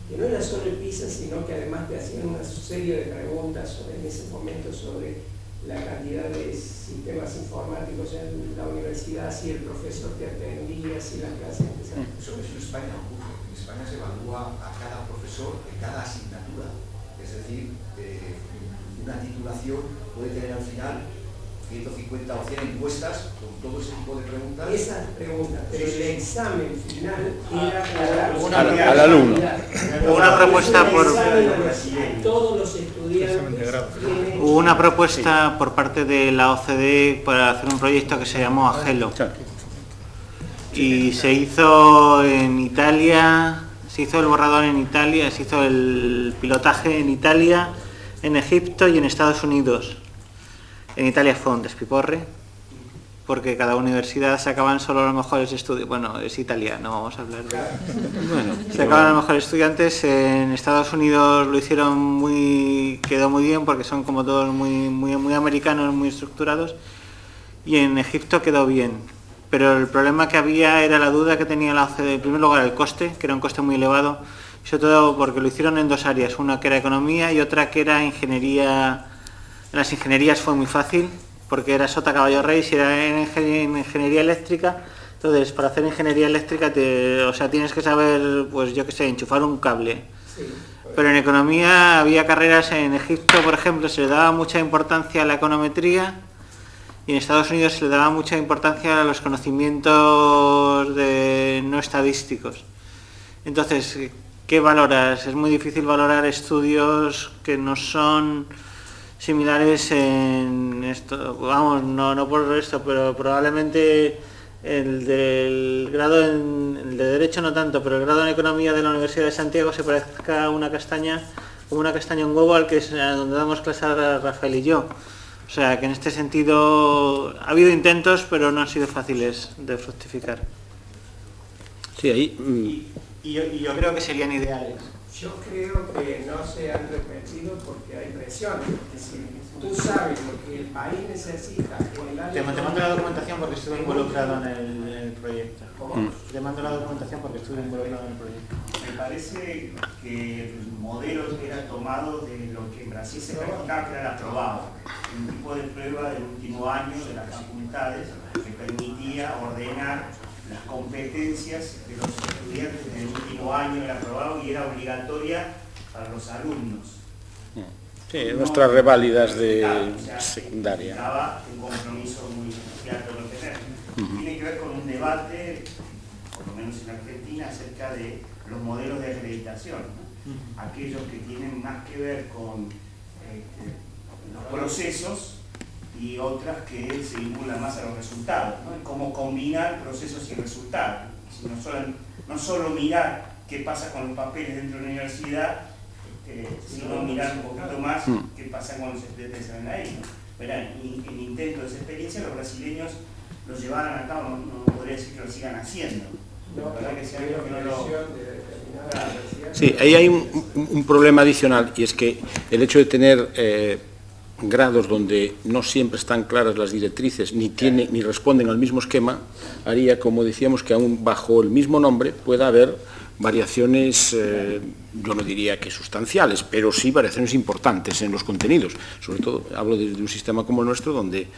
Que no era solo el PISA, sino que además te hacían una serie de preguntas en ese momento sobre la cantidad de sistemas informáticos en la universidad, si el profesor te atendía, si las clases empezaban. Eso en España ocurre. En España se evalúa a cada profesor de cada asignatura. Es decir, una titulación puede tener al final 150 o 100 encuestas con todo ese tipo de preguntas. Esas preguntas, pero el examen final era al alumno. Una propuesta por todos los estudiantes. Hubo una propuesta por parte de la OCDE para hacer un proyecto que se llamó AGELO. Y se hizo en Italia, se hizo el borrador en Italia, se hizo el pilotaje en Italia, en Egipto y en Estados Unidos. En Italia fue un despiporre, porque cada universidad sacaban solo los mejores estudios. Bueno, es Italia, no vamos a hablar de... Bueno, sacaban los mejores estudiantes. En Estados Unidos lo hicieron quedó muy bien, porque son como todos muy americanos, muy estructurados. Y en Egipto quedó bien. Pero el problema que había era la duda que tenía la OCDE. En primer lugar, el coste, que era un coste muy elevado. Sobre todo porque lo hicieron en 2 áreas, una que era economía y otra que era ingeniería. En las ingenierías fue muy fácil, porque era sota caballo rey. Si era en ingeniería eléctrica, entonces para hacer ingeniería eléctrica tienes que saber, pues yo qué sé, enchufar un cable. Sí. Pero en economía había carreras, en Egipto por ejemplo se le daba mucha importancia a la econometría, y en Estados Unidos se le daba mucha importancia a los conocimientos no estadísticos. Entonces, ¿qué valoras? Es muy difícil valorar estudios que no son similares en esto, vamos, no por esto, pero probablemente el del grado el de Derecho no tanto, pero el grado en Economía de la Universidad de Santiago se parezca a una castaña, como una castaña en huevo, al que es donde damos clase a Rafael y yo. O sea, que en este sentido ha habido intentos, pero no han sido fáciles de fructificar. Sí, ahí... Y yo creo que serían ideales. Yo creo que no se han repetido porque hay presión. Es decir, tú sabes lo que el país necesita. Te mando la documentación porque estuve involucrado en el proyecto. ¿Cómo? Te mando la documentación porque estuve involucrado en el proyecto. Me parece que el modelo era tomado de lo que en Brasil se practicaba, que era la aprobado. Un tipo de prueba del último año de las facultades que permitía ordenar las competencias de los estudiantes en el último año del aprobado, y era obligatoria para los alumnos. Sí, nuestras reválidas de secundaria. Estaba un compromiso muy alto de tener. Tiene que ver con un debate, por lo menos en Argentina, acerca de los modelos de acreditación, ¿no? Aquellos que tienen más que ver con los procesos, y otras que se vinculan más a los resultados, ¿no? Cómo combinar procesos y resultados. No solo mirar qué pasa con los papeles dentro de la universidad, sino mirar un poquito más qué pasa con los estudiantes que salen ahí, ¿no? Pero en intento de esa experiencia, los brasileños lo llevaron a cabo, no podría decir que lo sigan haciendo. Sí, ahí hay un problema adicional, y es que el hecho de tener grados donde no siempre están claras las directrices, ni responden al mismo esquema, haría, como decíamos, que aún bajo el mismo nombre pueda haber variaciones, yo no diría que sustanciales, pero sí variaciones importantes en los contenidos. Sobre todo hablo de un sistema como el nuestro, donde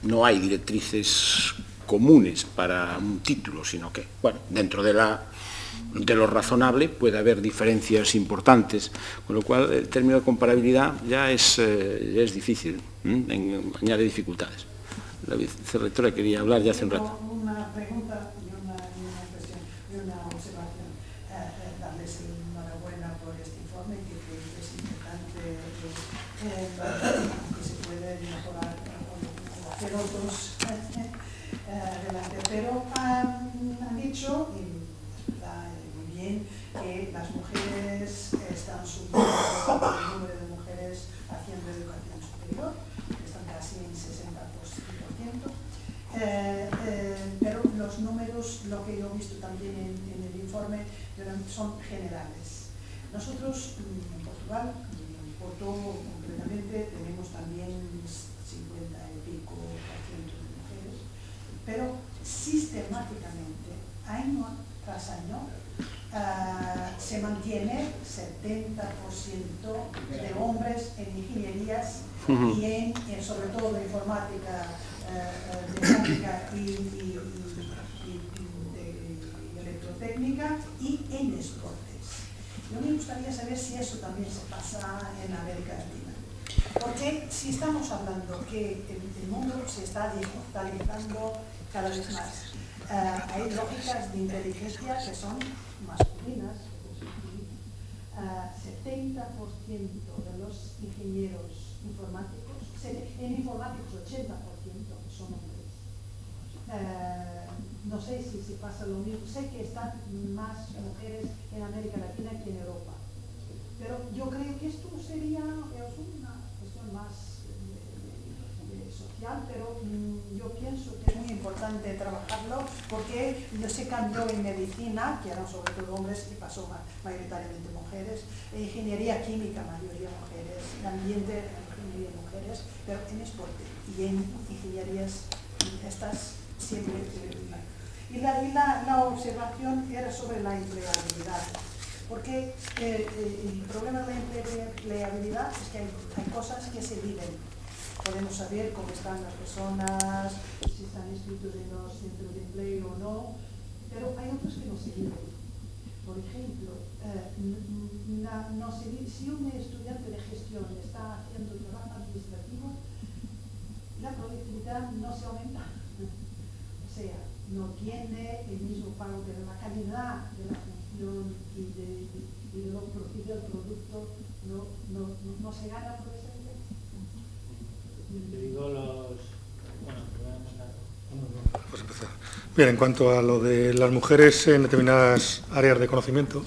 no hay directrices comunes para un título, sino que, bueno, dentro de la de lo razonable, puede haber diferencias importantes, con lo cual el término de comparabilidad ya es difícil, añade dificultades. La vicerrectora quería hablar ya hace un rato. Una pregunta y una cuestión y una observación. Darles enhorabuena por este informe, que es importante, que se puede mejorar o hacer otros adelante. Pero han dicho, y está muy bien, que las mujeres están subiendo el número de mujeres haciendo educación superior, están casi en 60%. Pero los números, lo que yo he visto también en el informe, son generales. Nosotros en Portugal, en Porto concretamente, tenemos también 50 y pico % de mujeres, pero sistemáticamente, año tras año, se mantiene 70% de hombres en ingenierías y sobre todo de informática, mecánica y electrotécnica y en deportes. Yo me gustaría saber si eso también se pasa en América Latina. Porque si estamos hablando que el mundo se está digitalizando cada vez más, hay lógicas de inteligencia que son masculinas. 70% de los ingenieros informáticos, en informáticos 80% son hombres. No sé si se pasa lo mismo, sé que están más mujeres en América Latina que en Europa, pero yo creo que esto sería una cuestión más social, pero yo pienso que es muy importante trabajarlo porque no se cambió en medicina, que eran sobre todo hombres y pasó mayoritariamente mujeres, en ingeniería química mayoría mujeres, en ambiente mayoría mujeres, pero en deporte y en ingenierías estas siempre. Y la observación era sobre la empleabilidad, porque el problema de la empleabilidad es que hay cosas que se viven. Podemos saber cómo están las personas, si están inscritos en los centros de empleo o no, pero hay otras que no se viven. Por ejemplo, si un estudiante de gestión está haciendo trabajo administrativo, la productividad no se aumenta. O sea, no tiene el mismo pago, pero la calidad de la función y de lo producido del producto no se gana por ese nivel. Pues empezar. Bien, en cuanto a lo de las mujeres en determinadas áreas de conocimiento,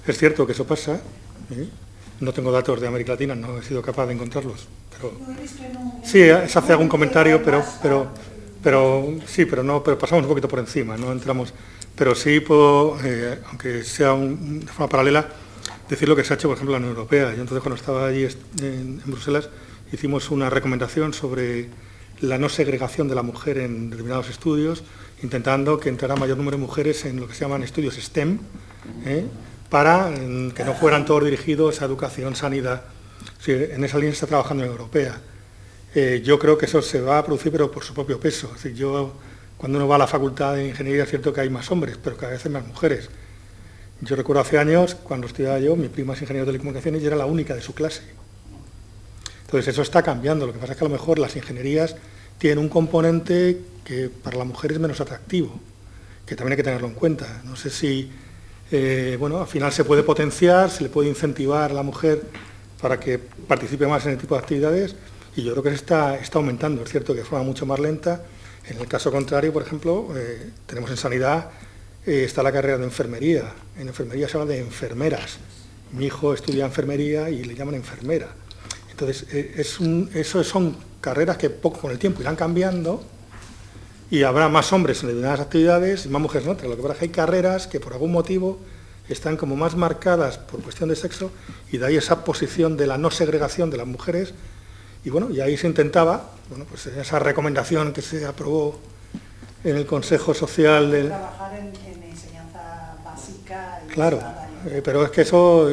es cierto que eso pasa. No tengo datos de América Latina, no he sido capaz de encontrarlos. Pero sí, se hace algún comentario, pero pasamos un poquito por encima, no entramos. Pero sí puedo, aunque sea de forma paralela, decir lo que se ha hecho, por ejemplo, en la Unión Europea. Yo entonces, cuando estaba allí en Bruselas, hicimos una recomendación sobre la no segregación de la mujer en determinados estudios, intentando que entrara mayor número de mujeres en lo que se llaman estudios STEM, para que no fueran todos dirigidos a educación, sanidad. Sí, en esa línea se está trabajando en la Europea. Yo creo que eso se va a producir, pero por su propio peso. Es decir, cuando uno va a la facultad de ingeniería, es cierto que hay más hombres, pero cada vez hay más mujeres. Yo recuerdo hace años, cuando estudiaba yo, mi prima es ingeniero de telecomunicaciones y era la única de su clase. Entonces eso está cambiando, lo que pasa es que a lo mejor las ingenierías tienen un componente que para la mujer es menos atractivo, que también hay que tenerlo en cuenta. No sé si, al final se puede potenciar, se le puede incentivar a la mujer para que participe más en el tipo de actividades, y yo creo que se está aumentando. Es cierto que de forma mucho más lenta. En el caso contrario, por ejemplo, tenemos en sanidad, está la carrera de enfermería. En enfermería se habla de enfermeras. Mi hijo estudia enfermería y le llaman enfermera. Entonces, eso son carreras que poco con el tiempo irán cambiando y habrá más hombres en determinadas actividades y más mujeres en otras. Lo que pasa es que hay carreras que por algún motivo están como más marcadas por cuestión de sexo y de ahí esa posición de la no segregación de las mujeres. Y ahí se intentaba, pues esa recomendación que se aprobó en el Consejo Social del... Trabajar en enseñanza básica. Claro, pero es que eso,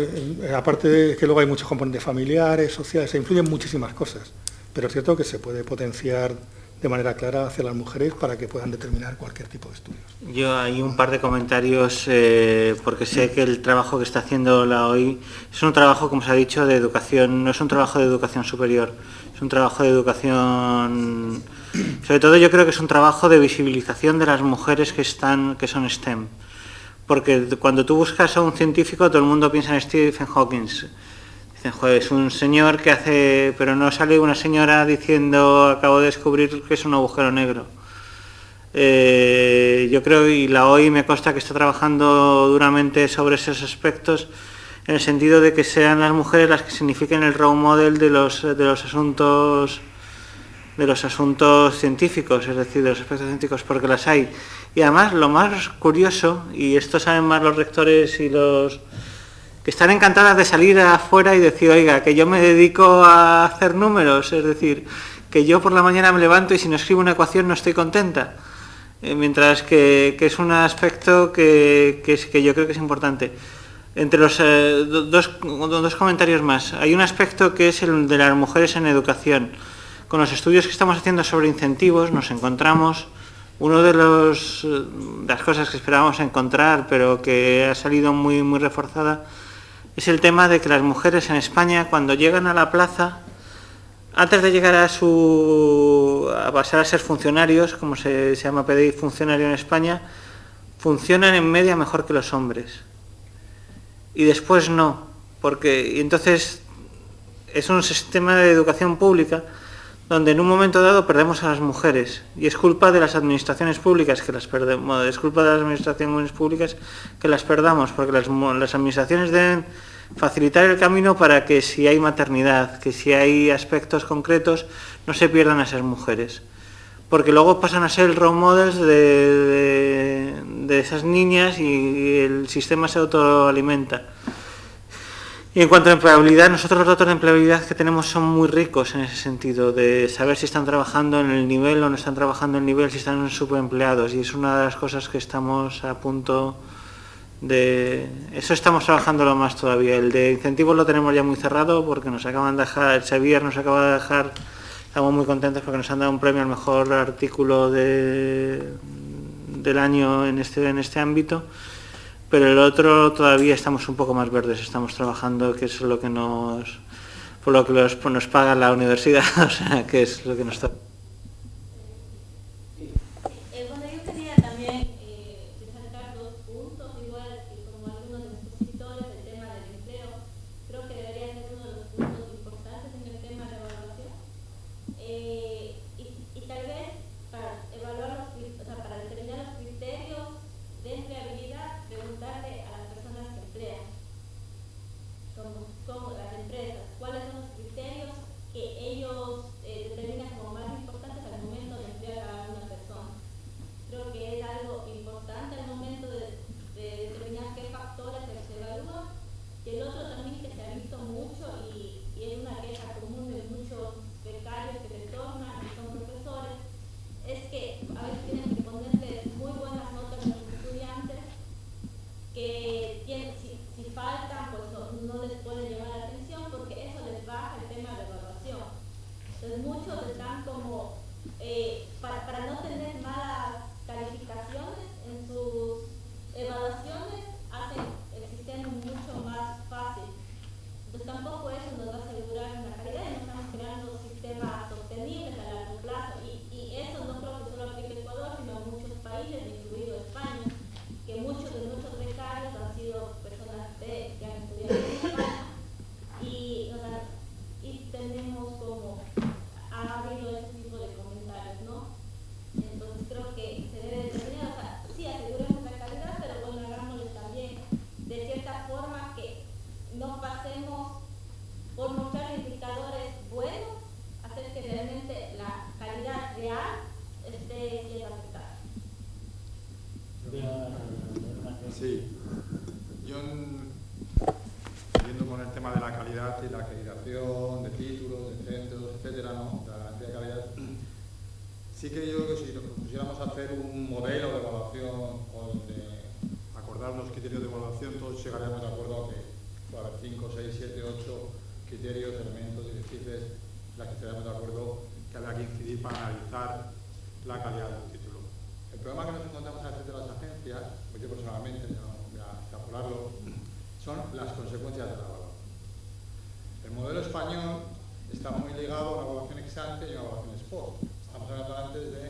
aparte de que luego hay muchos componentes familiares, sociales, se influyen muchísimas cosas. Pero es cierto que se puede potenciar de manera clara hacia las mujeres para que puedan determinar cualquier tipo de estudios. Yo hay un par de comentarios, porque sé que el trabajo que está haciendo la OI es un trabajo, como se ha dicho, de educación, no es un trabajo de educación superior, es un trabajo de educación, sobre todo yo creo que es un trabajo de visibilización de las mujeres que son STEM. Porque cuando tú buscas a un científico, todo el mundo piensa en Stephen Hawking. Dicen, joder, es un señor que hace... Pero no sale una señora diciendo, acabo de descubrir que es un agujero negro. Yo creo, y la OI me consta que está trabajando duramente sobre esos aspectos, en el sentido de que sean las mujeres las que signifiquen el role model de los asuntos científicos, es decir, de los aspectos científicos, porque las hay. Y además, lo más curioso, y esto saben más los rectores y los que están encantadas de salir afuera y decir, oiga, que yo me dedico a hacer números, es decir, que yo por la mañana me levanto y si no escribo una ecuación no estoy contenta. Mientras que es un aspecto que yo creo que es importante. Entre los dos comentarios más. Hay un aspecto que es el de las mujeres en educación. Con los estudios que estamos haciendo sobre incentivos nos encontramos, una de las cosas que esperábamos encontrar, pero que ha salido muy, muy reforzada, es el tema de que las mujeres en España, cuando llegan a la plaza, antes de llegar a pasar a ser funcionarios, como se llama PDI funcionario en España, funcionan en media mejor que los hombres. Y después no, porque entonces es un sistema de educación pública donde en un momento dado perdemos a las mujeres y es culpa de las administraciones públicas que las perdemos, es culpa de las administraciones públicas que las perdamos, porque las administraciones deben facilitar el camino para que si hay maternidad, que si hay aspectos concretos, no se pierdan a esas mujeres, porque luego pasan a ser el role models de esas niñas y el sistema se autoalimenta. Y en cuanto a empleabilidad, nosotros los datos de empleabilidad que tenemos son muy ricos en ese sentido, de saber si están trabajando en el nivel o no están trabajando en el nivel, si están subempleados, y es una de las cosas que estamos a punto de... Eso estamos trabajándolo más todavía. El de incentivos lo tenemos ya muy cerrado porque nos acaban de dejar, el Xavier nos acaba de dejar, estamos muy contentos porque nos han dado un premio al mejor artículo del año en este ámbito. Pero el otro todavía estamos un poco más verdes, estamos trabajando, que es lo que por lo que nos paga la universidad, o sea, que es lo que nos está... Bueno, yo quería también resaltar dos puntos, igual que como algunos de los expositores, el tema del empleo. Creo que debería ser uno de los puntos importantes en el tema de evaluación. Y tal vez para evaluar para determinar los criterios de empleabilidad, preguntarle a las personas que emplean, como las empresas, cuáles son los criterios que ellos determinan como más importantes al momento de emplear a una persona. Creo que es algo importante al momento de determinar qué factores se evalúan. Y el otro también que se ha visto mucho y es una queja común de muchos becarios que retornan y son profesores, es que a veces tienen que ponerle muy buenas notas a los estudiantes que si faltan pues no les pueden llamar la atención porque eso les baja el tema de evaluación. Entonces muchos están como para no tener malas calificaciones en sus evaluaciones hacen el sistema mucho más fácil. Entonces tampoco eso nos va a asegurar una calidad y no estamos creando sistemas sostenibles a largo plazo y eso no creo que solo aplique a Ecuador sino a muchos países, incluido España, que muchos de nuestros becarios han sido personas que han estudiado en España y tenemos como ha habido ese tipo de comentarios, ¿no? Entonces creo que se debe determinar, o sea, sí aseguremos la calidad, pero bueno, hagámoslo también de cierta forma que no pasemos por mostrar indicadores buenos, hacer que realmente la calidad real esté siendo afectada. Sí, yo siguiendo con el tema de la calidad y la acreditación de títulos, de centros, etcétera, ¿no? La garantía de calidad, sí que yo creo que si nos pusiéramos a hacer un modelo de evaluación o de acordar unos criterios de evaluación, todos llegaríamos de acuerdo a que va a haber 5, 6, 7, 8 criterios, elementos, directrices, en las que estaríamos de acuerdo que había que incidir para analizar la calidad del título. El problema que nos encontramos a veces de las agencias, pues yo personalmente, no voy a extrapolarlo, son las consecuencias de la evaluación. El modelo español está muy ligado a una evaluación ex ante y una evaluación ex post. Estamos hablando antes de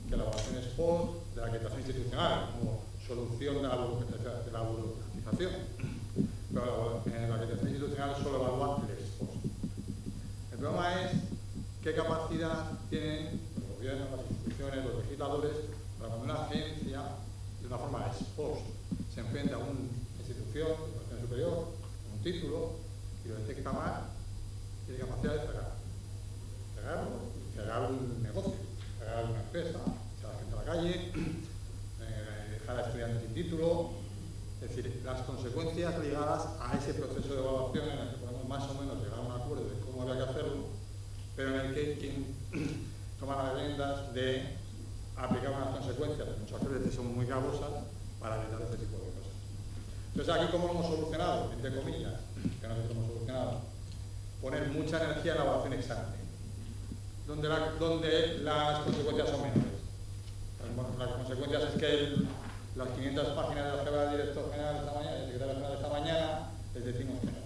que la evaluación ex post, de la acreditación institucional, como solución de la burocratización. Pero en la acreditación institucional solo evalúa el ex post. El problema es qué capacidad tienen los gobiernos, las instituciones, los legisladores, para cuando una agencia, de una forma ex post, se enfrenta a una institución, educación superior, un título, y lo detecta mal, tiene capacidad de cerrarlo, cerrar un negocio, cerrar una empresa, echar a la gente a la calle, dejar a estudiantes sin título. Es decir, las consecuencias ligadas a ese proceso de evaluación en el que podemos más o menos llegar a un acuerdo de cómo había que hacerlo, pero en el que quien toma las riendas de aplicar unas consecuencias que muchas veces son muy gravosas para evitar este tipo de cosas. Entonces, aquí, ¿cómo lo hemos solucionado? Entre comillas, que no sé cómo hemos solucionado. Poner mucha energía en la evaluación ex ante, donde las consecuencias son menores. Bueno, las consecuencias es que las 500 páginas de la que habla el director general esta mañana, el secretario general esta mañana, les decimos que no.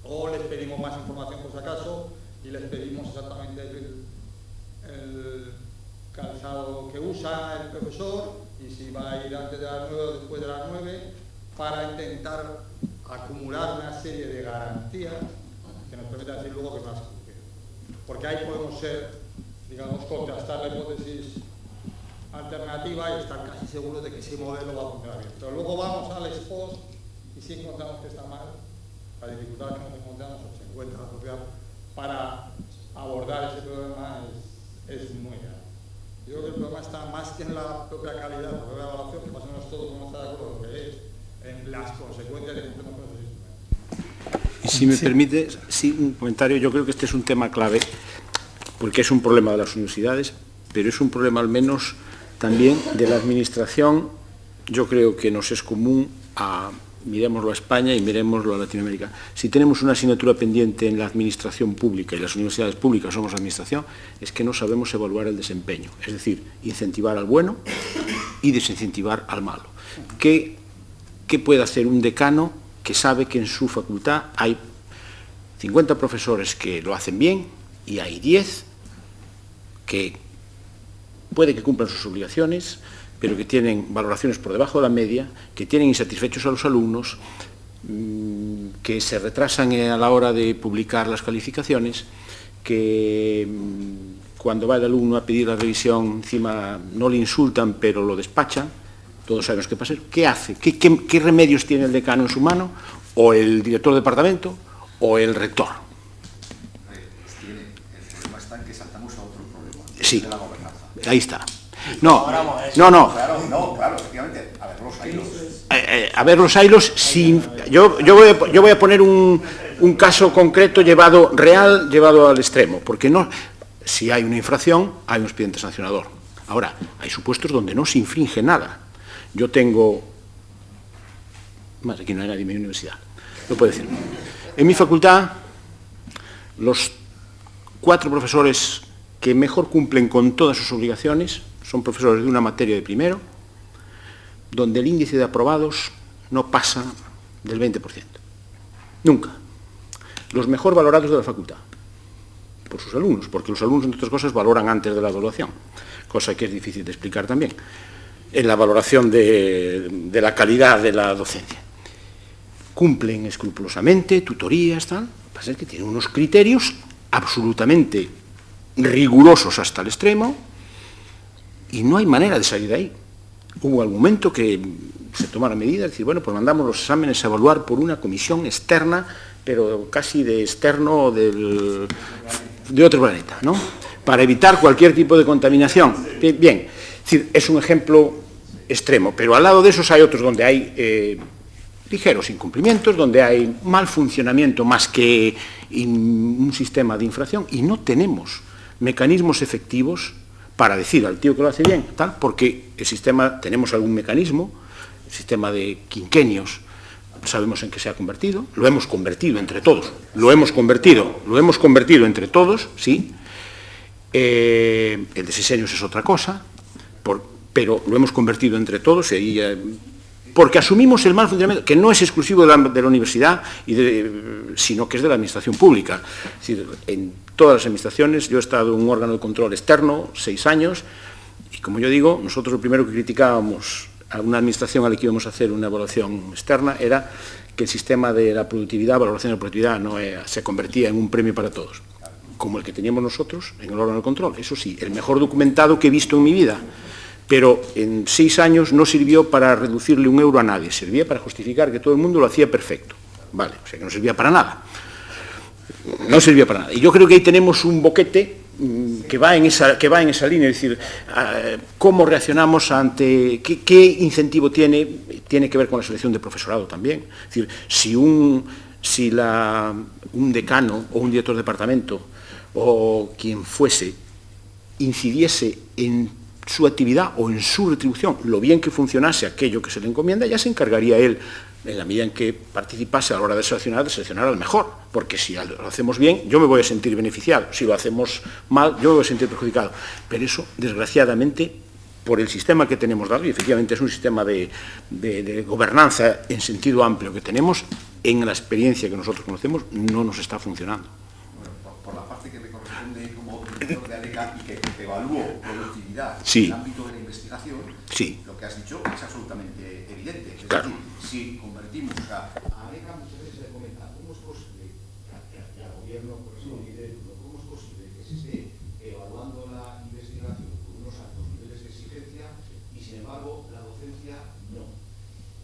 O les pedimos más información por si acaso y les pedimos exactamente el calzado que usa el profesor y si va a ir antes de las 9 o después de las 9 para intentar acumular una serie de garantías que nos permitan decir luego que no las cumplido. Porque ahí podemos ser, digamos, contrastar la hipótesis alternativa y estar casi seguros de que ese modelo va a funcionar bien. Pero luego vamos al ex post y si encontramos que está mal, la dificultad que nos encontramos o se encuentra la sociedad para abordar ese problema es muy grande. Yo creo que el problema está más que en la propia calidad, la propia evaluación, que más o menos todos vamos a estar de acuerdo con lo que es, en las consecuencias que tenemos con esos instrumentos. Y si me permite, sí, un comentario. Yo creo que este es un tema clave, porque es un problema de las universidades, pero es un problema al menos también de la administración. Yo creo que nos es común miremoslo a España y miremoslo a Latinoamérica. Si tenemos una asignatura pendiente en la administración pública y las universidades públicas somos administración, es que no sabemos evaluar el desempeño, es decir, incentivar al bueno y desincentivar al malo. ¿Qué puede hacer un decano que sabe que en su facultad hay 50 profesores que lo hacen bien y hay 10 que puede que cumplan sus obligaciones, pero que tienen valoraciones por debajo de la media, que tienen insatisfechos a los alumnos, que se retrasan a la hora de publicar las calificaciones, que cuando va el alumno a pedir la revisión, encima no le insultan, pero lo despachan? Todos sabemos qué pasa. ¿Qué hace? ¿Qué remedios tiene el decano en su mano? ¿O el director de departamento? ¿O el rector? El problema está en que saltamos a otro problema. Sí, de la gobernanza. Ahí está. No. Claro, efectivamente. A ver los hilos. A ver los hilos sin... Yo voy a poner un caso concreto llevado al extremo, porque no, si hay una infracción, hay un expediente sancionador. Ahora, hay supuestos donde no se infringe nada. Yo tengo... Más, aquí no hay nadie en mi universidad. Lo puedo decir. En mi facultad, los 4 profesores que mejor cumplen con todas sus obligaciones son profesores de una materia de primero, donde el índice de aprobados no pasa del 20%. Nunca. Los mejor valorados de la facultad, por sus alumnos, porque los alumnos, entre otras cosas, valoran antes de la evaluación, cosa que es difícil de explicar también, en la valoración de la calidad de la docencia. Cumplen escrupulosamente, tutorías, tal. Lo que pasa es que tienen unos criterios absolutamente rigurosos hasta el extremo y no hay manera de salir de ahí. Hubo algún momento que se tomaron medidas, decir, bueno, pues mandamos los exámenes a evaluar por una comisión externa, pero casi de externo de otro planeta, ¿no? Para evitar cualquier tipo de contaminación. Bien, es decir, es un ejemplo extremo, pero al lado de esos hay otros donde hay ligeros incumplimientos, donde hay mal funcionamiento más que un sistema de infracción, y no tenemos mecanismos efectivos para decir al tío que lo hace bien, tal, porque el sistema, tenemos algún mecanismo, el sistema de quinquenios, sabemos en qué se ha convertido, lo hemos convertido entre todos, sí, El de sesenios es otra cosa, pero lo hemos convertido entre todos, porque asumimos el mal funcionamiento, que no es exclusivo de la universidad, sino que es de la administración pública. Es decir, en todas las administraciones, yo he estado en un órgano de control externo 6 años, y como yo digo, nosotros lo primero que criticábamos a una administración a la que íbamos a hacer una evaluación externa era que el sistema de la productividad, valoración de la productividad, se convertía en un premio para todos, como el que teníamos nosotros en el órgano de control. Eso sí, el mejor documentado que he visto en mi vida, pero en 6 años no sirvió para reducirle un euro a nadie, servía para justificar que todo el mundo lo hacía perfecto. Vale, o sea que no servía para nada. No servía para nada. Y yo creo que ahí tenemos un boquete que va en esa línea, es decir, cómo reaccionamos ante, qué incentivo tiene que ver con la selección de profesorado también. Es decir, si un decano o un director de departamento o quien fuese incidiese en su actividad o en su retribución, lo bien que funcionase aquello que se le encomienda, ya se encargaría él, en la medida en que participase a la hora de seleccionar al mejor, porque si lo hacemos bien, yo me voy a sentir beneficiado, si lo hacemos mal, yo me voy a sentir perjudicado. Pero eso, desgraciadamente, por el sistema que tenemos dado, y efectivamente es un sistema de gobernanza en sentido amplio que tenemos, en la experiencia que nosotros conocemos, no nos está funcionando. Bueno, por la parte que me corresponde como director de ALECA y que evalúo productividad sí. en el ámbito de la investigación, sí. Lo que has dicho es absolutamente evidente. Es claro. decir, si convertimos a ALECA, muchas veces se comenta, ¿cómo es posible que al gobierno, por eso dice, cómo es posible que se esté evaluando la investigación con unos altos niveles de exigencia y sin embargo la docencia no?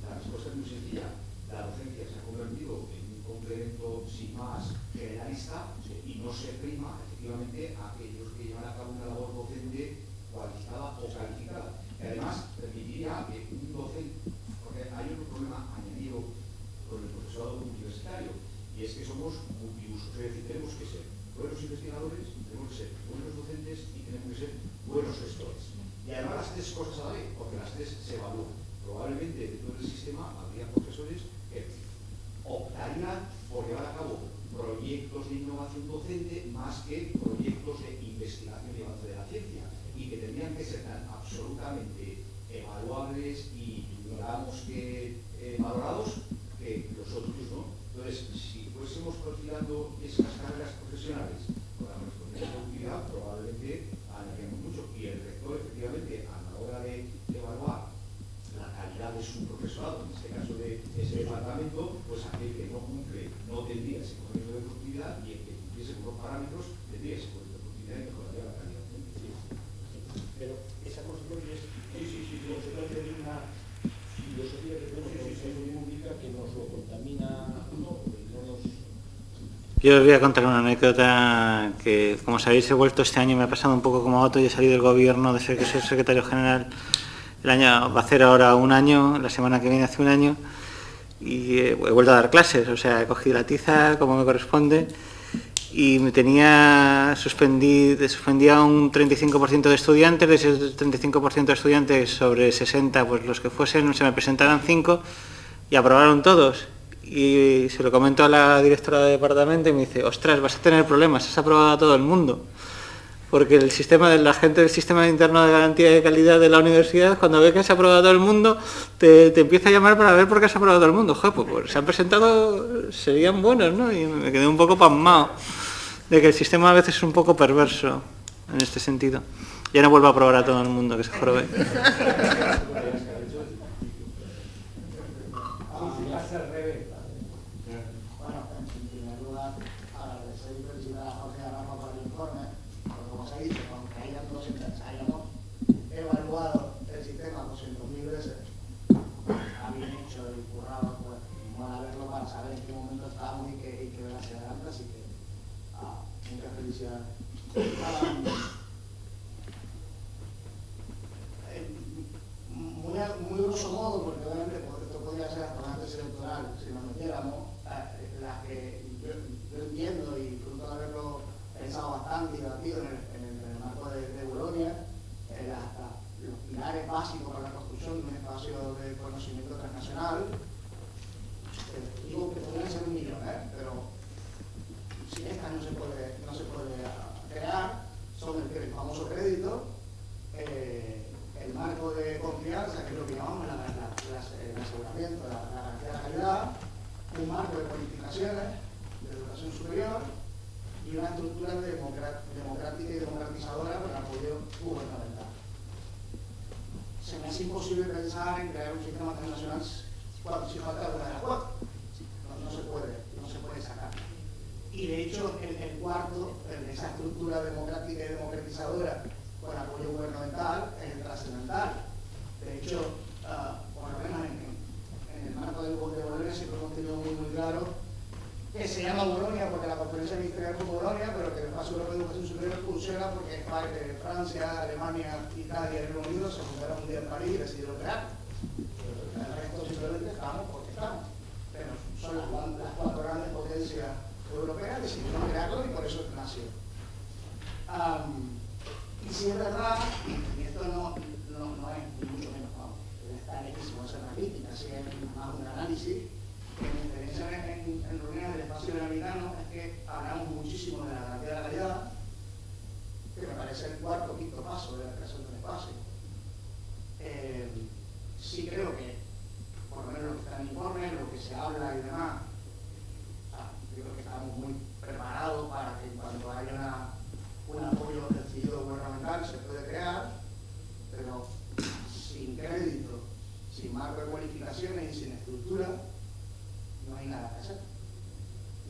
La respuesta es muy sencilla. La docencia se ha convertido en un complemento sin más generalista y no se prima efectivamente a aquellos que llevan a cabo una labor docente cualificada o calificada. Y además permitiría que un docente, porque hay otro problema añadido con el profesorado universitario, y es que somos multiusos, es decir, tenemos que ser buenos investigadores, tenemos que ser buenos docentes y tenemos que ser buenos gestores. Y además las tres cosas a la vez, porque las tres se evalúan. Probablemente dentro del sistema habría profesores que optarían por llevar a cabo proyectos de innovación docente más que proyectos de investigación y avance de la ciencia, y que tendrían que ser tan absolutamente evaluables y, digamos que, valorados que los otros no. Entonces, si fuésemos perfilando esas carreras profesionales con la correspondiente productividad, probablemente ganaríamos mucho. Y el rector, efectivamente, a la hora de evaluar la calidad de su profesorado, en este caso de ese departamento, pues aquel que no cumple no tendría ese contexto de productividad, y el que cumpliese con los parámetros tendría ese contexto de productividad y mejoraría la calidad. Pero esa construcción es consecuencia de una filosofía que tenemos en la educación pública que nos lo contamina uno, no nos... Yo os voy a contar una anécdota que, como sabéis, he vuelto este año, me ha pasado un poco como a Otto, y he salido del gobierno de ser secretario general. El año va a hacer ahora 1 año, la semana que viene hace 1 año, y he vuelto a dar clases, o sea, he cogido la tiza como me corresponde, y me suspendía un 35% de estudiantes, de ese 35% de estudiantes sobre 60, pues los que fuesen, se me presentaron 5 y aprobaron todos. Y se lo comento a la directora de departamento y me dice, ostras, vas a tener problemas, has aprobado a todo el mundo. Porque la gente del sistema interno de garantía de calidad de la universidad, cuando ve que se ha aprobado a todo el mundo, te empieza a llamar para ver por qué se ha aprobado a todo el mundo. Joder, pues se han presentado, serían buenos, ¿no? Y me quedé un poco pasmado de que el sistema a veces es un poco perverso en este sentido. Ya no vuelvo a aprobar a todo el mundo, que se jorobe. Muy grosso modo, porque obviamente esto podría ser hasta antes electoral, si nos metiéramos, las que yo entiendo, y fruto de haberlo pensado bastante y debatido en el marco de Bolonia, los pilares básicos para la construcción de un espacio de conocimiento transnacional, digo que podrían ser 1 millón, pero sin esta no se puede crear, son el certificaciones de educación superior y una estructura democrática y democratizadora con apoyo gubernamental. Se me hace imposible pensar en crear un sistema internacional si falta alguna de las cuatro. No se puede sacar. Y de hecho, el cuarto, esa estructura democrática y democratizadora con apoyo gubernamental, es trascendental. De hecho, por lo menos en el marco de Bolonia siempre hemos tenido muy claro que se llama Bolonia porque la conferencia ministerial fue Bolonia, pero que el espacio europeo de educación superior funciona porque Francia, Alemania, Italia y Reino Unido se juntaron un día en París y decidieron crear. El resto simplemente estamos porque estamos. Pero son las cuatro grandes potencias europeas decidieron crearlo y por eso nació. Y si es verdad, y esto no es ni mucho menos, está lejísimo de ser una crítica, si es más un análisis, que mi experiencia en reuniones del espacio iberoamericano es que hablamos muchísimo de la garantía de la calidad, que me parece el cuarto o quinto paso de la creación de un espacio. Sí creo que, por lo menos lo que está en el informe, lo que se habla y demás, yo creo que estamos muy preparados para que cuando haya un apoyo decidido gubernamental se puede crear, pero sin crédito, sin marco de cualificaciones y sin estructura, no hay nada que hacer.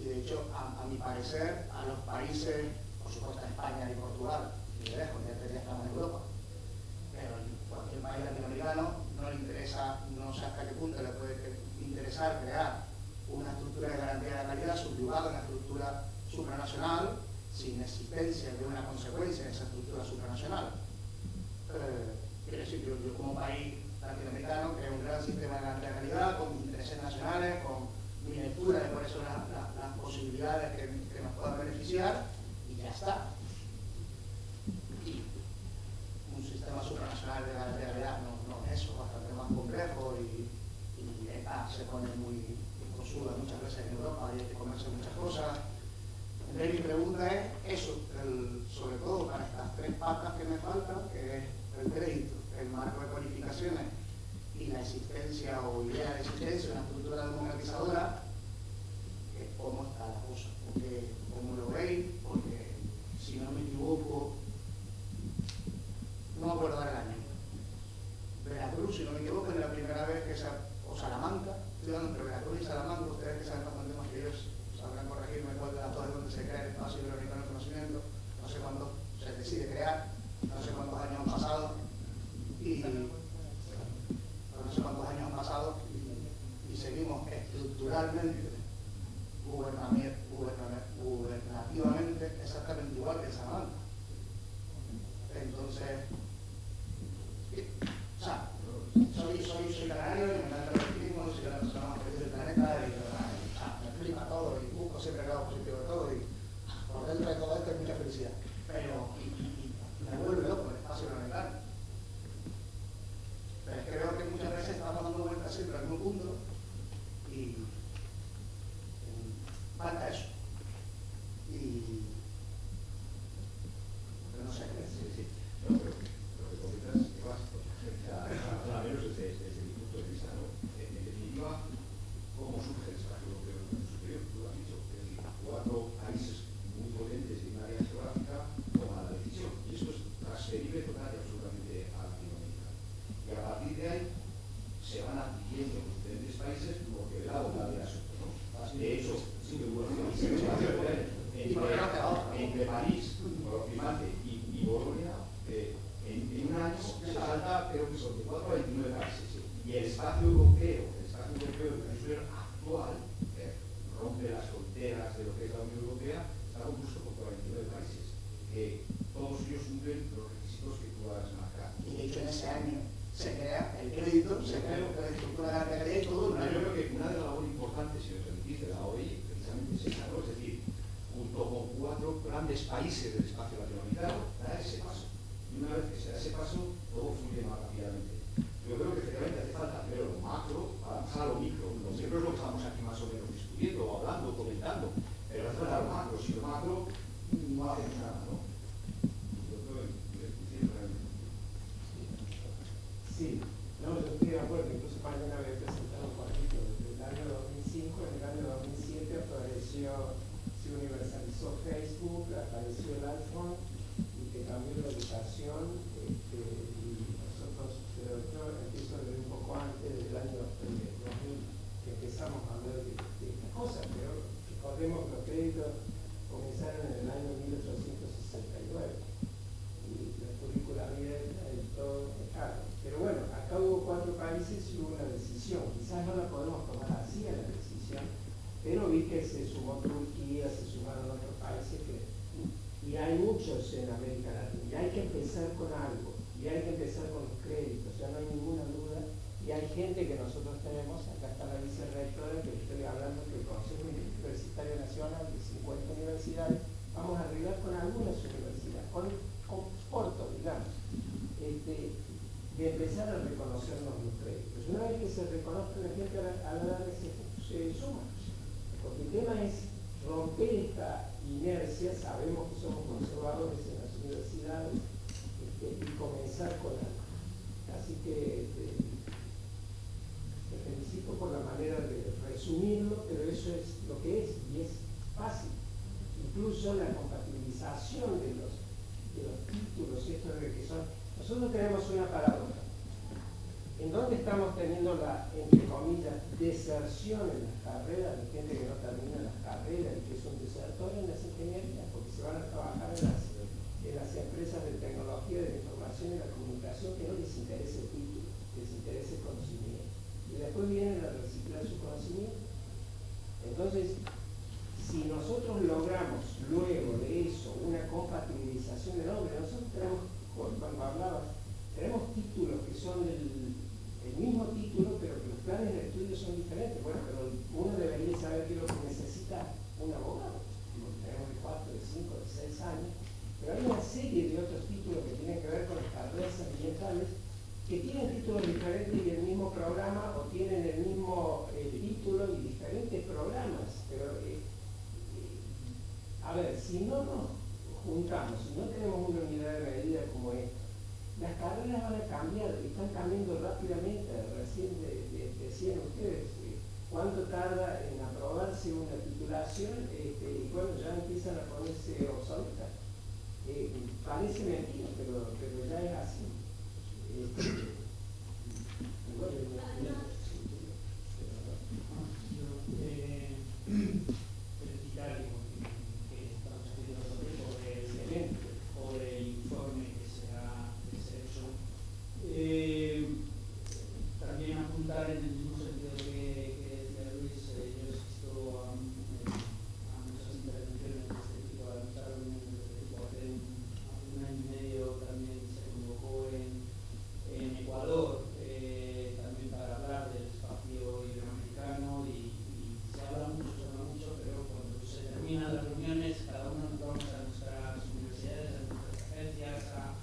Y de hecho, a mi parecer, a los países, por supuesto a España y Portugal, y de lejos, ya estamos en Europa, pero cualquier país latinoamericano no le interesa, no sé hasta qué punto le puede interesar crear una estructura de garantía de la calidad subyugada a una estructura supranacional sin existencia de una consecuencia de esa estructura supranacional. Quiero decir, yo como país latinoamericano creo un gran sistema de garantía de calidad con intereses nacionales, con mi lectura de cuáles son las posibilidades que nos puedan beneficiar y ya está. Y un sistema supranacional de garantía de calidad no es eso, bastante más complejo y se pone muy cosuda muchas veces en Europa y hay que comerse muchas cosas. Entonces mi pregunta es eso, sobre todo para estas tres patas que me faltan, que es el crédito, el marco de cualificaciones y la existencia o idea de existencia de una estructura democratizadora, cómo está la cosa, porque cómo lo veis, porque si no me equivoco, no me acuerdo del año. Veracruz, si no me equivoco, es la primera vez que o Salamanca, estoy hablando entre Veracruz y Salamanca, ustedes que saben bastante más que yo, sabrán corregirme cuál de las dos es donde se crea el espacio iberoamericano de conocimiento, no sé cuándo se decide crear, no sé cuántos años han pasado, y seguimos estructuralmente, gubernativamente, exactamente igual que Salamanca. Entonces, o sea, soy canario y me encanta el optimismo, soy la persona más feliz del planeta y me flipa todo y busco siempre el lado positivo de todo y por dentro de todo esto hay mucha felicidad. Pero me vuelve loco el espacio iberoamericano. Pero creo que muchas veces estamos dando vueltas siempre al mismo punto y falta eso. Pero no sé. Sí. No, pero lo que comentas es básico. Al menos desde mi punto de vista, ¿no? En definitiva, ¿cómo surge el espacio europeo de educación superior? Tú lo has dicho. Es decir, cuatro países muy potentes en un área geográfica toman la decisión. Y eso es transferible total y absolutamente a Latinoamérica. Y a partir de ahí se van adquiriendo los diferentes países lo que velado cada de asunto, ¿no? De hecho, sin duda, entre París, Marte y Bolonia, en un año se salta, creo que son de 4 a 29 países. Y el espacio europeo actual rompe las fronteras de lo que es la Unión Europea, está compuesto por 49 países, que todos ellos cumplen los requisitos que tú has marcado. Y de hecho en ese año se crea el crédito, se crea la estructura de la calidad y todo. Yo creo que una de las labores importantes, si me permitís, de la OI, precisamente es esa, ¿no? Es decir, junto con 4 grandes países del espacio latinoamericano, dar ese paso. Y una vez que se da ese paso, todo fluye más rápidamente. Yo creo que efectivamente hace falta primero lo macro para pasar a lo micro. Lo micro es lo que estamos aquí más o menos discutiendo, o hablando, comentando. Pero hace falta lo macro. Si lo macro no hace nada, ¿no? Yo creo que es realmente. Sí, no, yo estoy de acuerdo. Incluso Mañana había presentado un cuadrito desde el año 2005, en el año 2007 se universalizó Facebook, apareció el iPhone y que cambió la educación. Y nosotros, pero yo empiezo desde un poco antes del año 2000 que empezamos a hablar de estas cosas, pero recordemos que los créditos comenzaron en el año 1869 y la currícula abierta y todo es caro. Pero bueno, acá hubo 4 países y hubo una decisión. Quizás no la podemos tomar así a la decisión, pero vi que se sumó Turquía, se sumaron otros países y hay muchos en América Latina. Y hay que empezar con algo, y hay que empezar con los créditos, ya no hay ninguna duda. Y hay gente que nosotros tenemos, acá está la vicerrectora, que estoy hablando que el Consejo Universitario Nacional de 50 universidades, vamos a arreglar con algunas universidades, con Porto, digamos, de empezar a reconocernos los créditos. Una vez que se reconozca la gente a la edad se suma. Porque el tema es romper esta inercia, sabemos que somos conservadores en las universidades, y comenzar con algo. Así que te felicito por la manera de resumirlo, pero eso es lo que es, y es fácil. Incluso la compatibilización de los títulos, esto de que son... Nosotros tenemos una paradoja. ¿En dónde estamos teniendo la, entre comillas, deserción en las carreras de gente que no termina las carreras y que son desertores en las ingenierías? Porque se van a trabajar en las empresas de tecnología, de la información y la comunicación, que no les interesa el título, les interesa el conocimiento. Y después vienen a reciclar su conocimiento. Entonces, si nosotros logramos luego de eso una compatibilización del nombre, nosotros tenemos, cuando hablabas, tenemos títulos que son el mismo título, pero que los planes de estudio son diferentes. Bueno, pero uno debería saber qué es lo que necesita un abogado. Tenemos de 4, de 5, de 6 años, pero hay una serie de otros títulos que tienen que ver con las carreras ambientales que tienen títulos diferentes y el mismo programa, o tienen el mismo título y diferentes programas. Pero, a ver, si no nos juntamos, si no tenemos una unidad de medida como esta, las carreras van a cambiar, están cambiando rápidamente. Recién decían ustedes cuánto tarda en aprobarse una titulación, y bueno, ya empiezan a ponerse obsoletas. Parece mentira, pero ya es así. Felicitar que estamos haciendo por el excelente, por el informe que se ha hecho. También apuntar en el mismo sentido que decía Luis, yo he asistido a muchas intervenciones de este tipo, a muchas reuniones de este tipo. Hace un año y medio también se convocó en Ecuador, también para hablar del espacio iberoamericano, y se habla mucho, pero cuando se terminan las reuniones, cada uno nos vamos a nuestras universidades, a nuestras agencias, a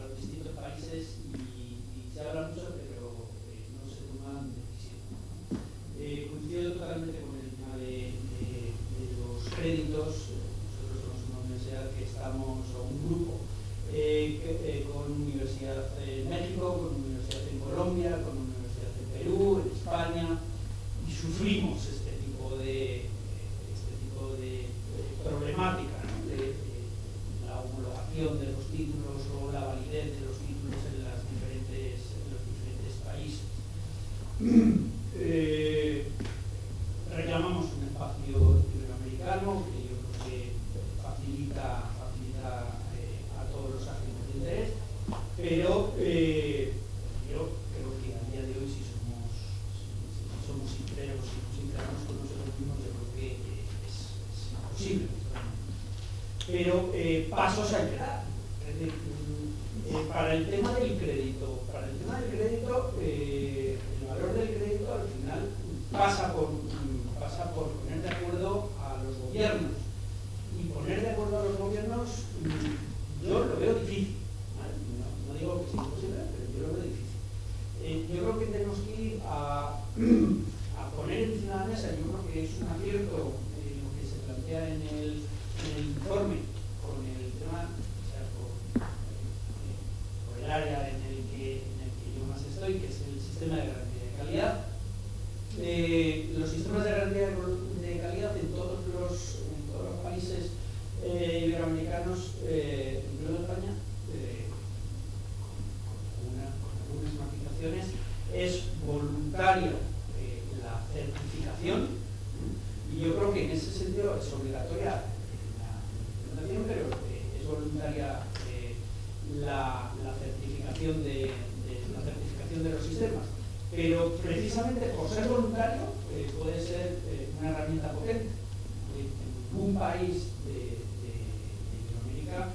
los distintos países, y se habla mucho, pero no se toman decisiones. Coincido totalmente con el tema de los créditos. Nosotros somos una universidad que estamos, o un grupo, con universidad en México, con universidad en Colombia, con universidad en Perú, en España, y sufrimos este tipo de problemática, ¿no? De la homologación de los títulos o la validez de los títulos en los diferentes países. Reclamamos un espacio iberoamericano que yo creo que facilita a todos los agentes de interés, pero yo creo que a día de hoy, si somos sinceros con nosotros mismos, yo creo que es imposible. Pero pasos hay que dar. Es decir, para el tema del crédito, el valor del crédito al final pasa por poner de acuerdo a los gobiernos. Y poner de acuerdo a los gobiernos, yo lo veo difícil. ¿Vale? No digo que sea imposible, pero yo lo veo difícil. Yo creo que tenemos que ir a poner encima de la mesa, yo creo que es un acierto lo que se plantea en el informe, con el tema, o sea, por el área en el que yo más estoy, que es el sistema de garantía de calidad. Los sistemas de garantía de calidad en todos los sentido es obligatoria la implementación, pero es voluntaria la certificación de los sistemas. Pero precisamente por ser voluntario puede ser una herramienta potente. En un país de Latinoamérica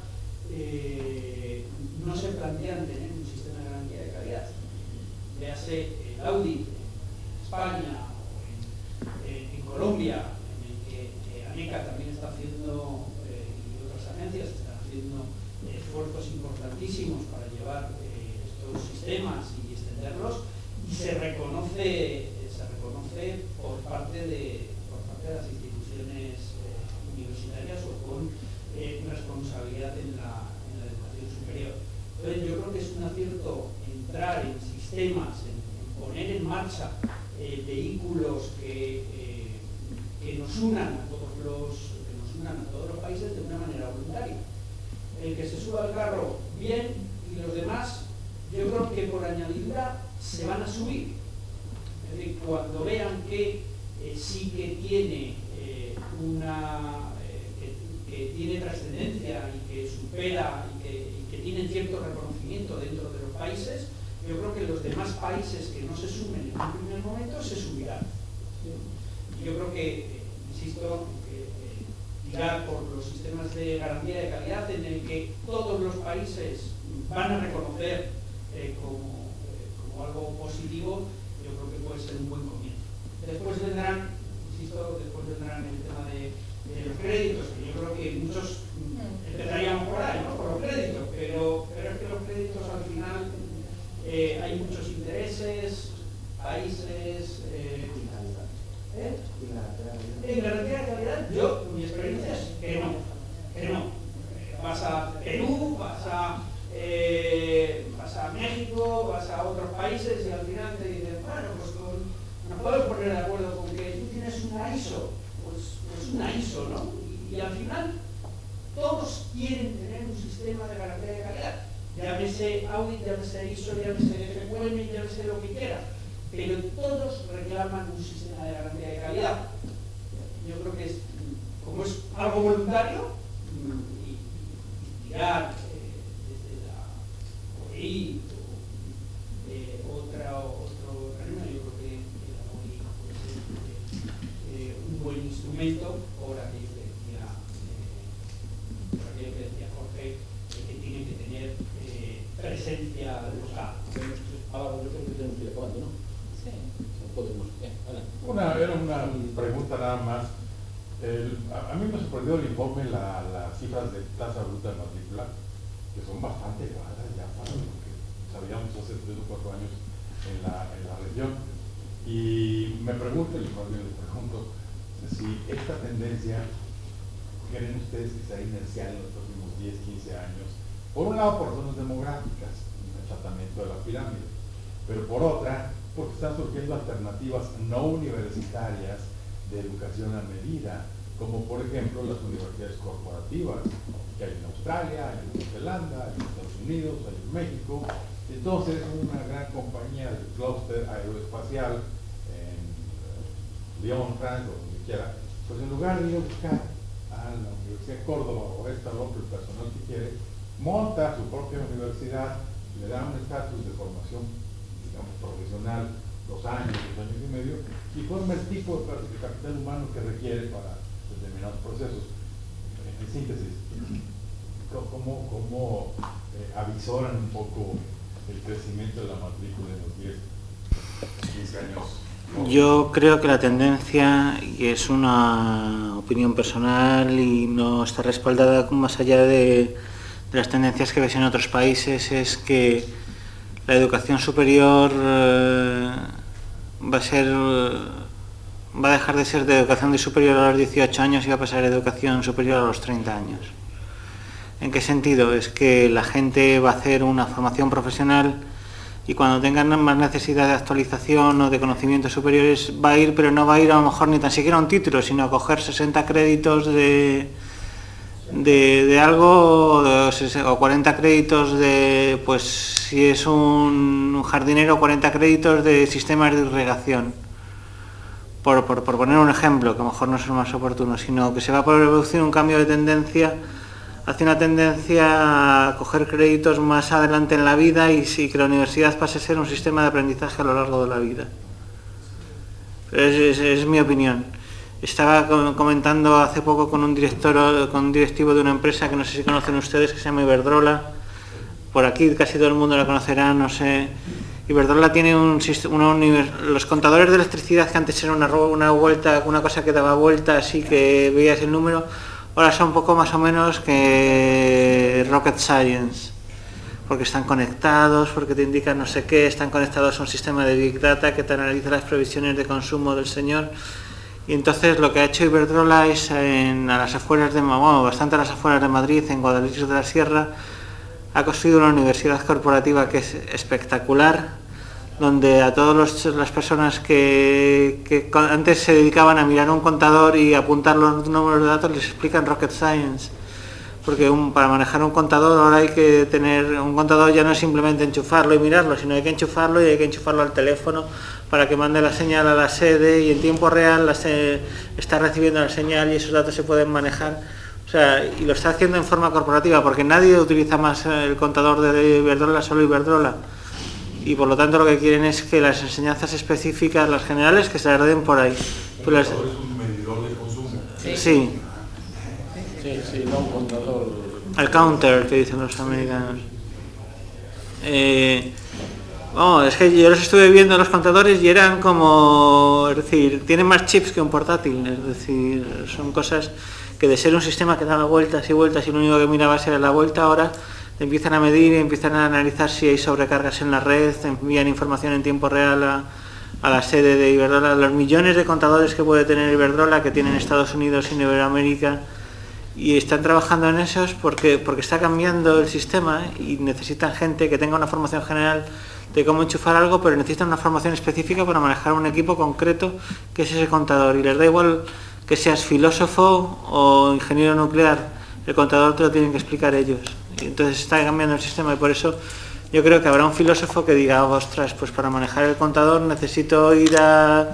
no se plantean tener un sistema de garantía de calidad. Véase el audit en España o en Colombia, en el que ANECA también está haciendo, y otras agencias están haciendo esfuerzos importantísimos para llevar estos sistemas y extenderlos, y se reconoce por parte de las instituciones universitarias o con responsabilidad en la educación superior. Entonces yo creo que es un acierto entrar en sistemas, en poner en marcha vehículos que nos unan a todos los países de una manera voluntaria. El que se suba al carro bien, y los demás, yo creo que por añadidura se van a subir. Es decir, cuando vean que sí que tiene que tiene trascendencia y que supera y que tiene cierto reconocimiento dentro de los países, yo creo que los demás países que no se sumen en un primer momento se subirán. Y yo creo que, insisto, tirar por los sistemas de garantía de calidad en el que todos los países van a reconocer como algo positivo, yo creo que puede ser un buen comienzo. Después vendrán, insisto, el tema de los créditos, que yo creo que muchos empezaríamos por ahí, ¿no? Por los créditos, pero es que los créditos al final hay muchos intereses, países... En garantía de calidad, yo, mi experiencia es que no. Vas a Perú, vas a México, vas a otros países y al final te dicen, bueno, pues nos podemos poner de acuerdo con que tú tienes una ISO, pues una ISO, ¿no? Y al final todos quieren tener un sistema de garantía de calidad. Llámese audit, llámese ISO, llámese FQM, llámese lo que quiera, pero todos reclaman un sistema de garantía de calidad. Yo creo que como es algo voluntario, y tirar desde la OEI otro camino, yo creo que la OEI puede ser un buen instrumento por aquello que decía Jorge, que tiene que tener presencia local. Ahora yo creo que tenemos que ir acabando, ¿no? Sí. No podemos. Era una pregunta nada más. A mí me sorprendió el informe las cifras de tasa bruta de matrícula, que son bastante elevadas ya para lo que sabíamos hace 3 o 4 años en la región. Y me pregunto, y más bien les pregunto, si esta tendencia, ¿creen ustedes que será inercial en los próximos 10, 15 años? Por un lado, por razones demográficas, un achatamiento de la pirámide, pero por otra, porque están surgiendo alternativas no universitarias de educación a medida, como por ejemplo las universidades corporativas, que hay en Australia, hay en Nueva Zelanda, hay en Estados Unidos, hay en México. Entonces, una gran compañía del clúster aeroespacial en Lyon, Francia, o donde quiera, pues en lugar de ir a buscar a la Universidad de Córdoba o esta o otro, el personal que quiere, monta su propia universidad, le da un estatus de formación, digamos, profesional, 2 años, 2 años y medio, y forma el tipo de capital humano que requiere para determinados procesos. En síntesis, ¿cómo avisoran un poco el crecimiento de la matrícula en los 10, 15 años? Yo creo que la tendencia, y es una opinión personal y no está respaldada más allá de las tendencias que ves en otros países, es que la educación superior va a dejar de ser de educación superior a los 18 años y va a pasar a educación superior a los 30 años. ¿En qué sentido? Es que la gente va a hacer una formación profesional y cuando tengan más necesidad de actualización o de conocimientos superiores va a ir, pero no va a ir a lo mejor ni tan siquiera a un título, sino a coger 60 créditos de algo, o 40 créditos de, pues si es un jardinero, 40 créditos de sistemas de irrigación. por poner un ejemplo, que a lo mejor no es el más oportuno, sino que se va a producir un cambio de tendencia hacia una tendencia a coger créditos más adelante en la vida y que la universidad pase a ser un sistema de aprendizaje a lo largo de la vida. Es mi opinión. Estaba comentando hace poco con un directivo de una empresa que no sé si conocen ustedes, que se llama Iberdrola. Por aquí casi todo el mundo la conocerá, no sé. Iberdrola tiene los contadores de electricidad, que antes era una vuelta, una cosa que daba vueltas y que veías el número, ahora son un poco más o menos que rocket science, porque están conectados, porque te indican no sé qué, están conectados a un sistema de Big Data que te analiza las previsiones de consumo del señor. Y entonces lo que ha hecho Iberdrola es bastante a las afueras de Madrid, en Guadalquivir de la Sierra, ha construido una universidad corporativa que es espectacular, donde a todas las personas que antes se dedicaban a mirar un contador y apuntar los números de datos, les explican rocket science. Porque para manejar un contador ahora hay que tener, un contador ya no es simplemente enchufarlo y mirarlo, sino hay que enchufarlo y hay que enchufarlo al teléfono para que mande la señal a la sede y en tiempo real está recibiendo la señal y esos datos se pueden manejar. O sea, y lo está haciendo en forma corporativa, porque nadie utiliza más el contador de Iberdrola, solo Iberdrola. Y por lo tanto lo que quieren es que las enseñanzas específicas, las generales, que se las den por ahí. ¿Un contador es un medidor de consumo? Sí. Sí, no un contador. El counter, que dicen los americanos. Es que yo los estuve viendo los contadores y eran como, es decir, tienen más chips que un portátil, es decir, son cosas que de ser un sistema que daba vueltas y vueltas y lo único que mirabas era la vuelta, ahora te empiezan a medir y empiezan a analizar si hay sobrecargas en la red, te envían información en tiempo real a la sede de Iberdrola, los millones de contadores que puede tener Iberdrola, que tienen Estados Unidos y Iberoamérica, y están trabajando en esos porque está cambiando el sistema y necesitan gente que tenga una formación general de cómo enchufar algo, pero necesitan una formación específica para manejar un equipo concreto que es ese contador, y les da igual que seas filósofo o ingeniero nuclear, el contador te lo tienen que explicar ellos. Y entonces está cambiando el sistema y por eso yo creo que habrá un filósofo que diga, ostras, pues para manejar el contador necesito ir a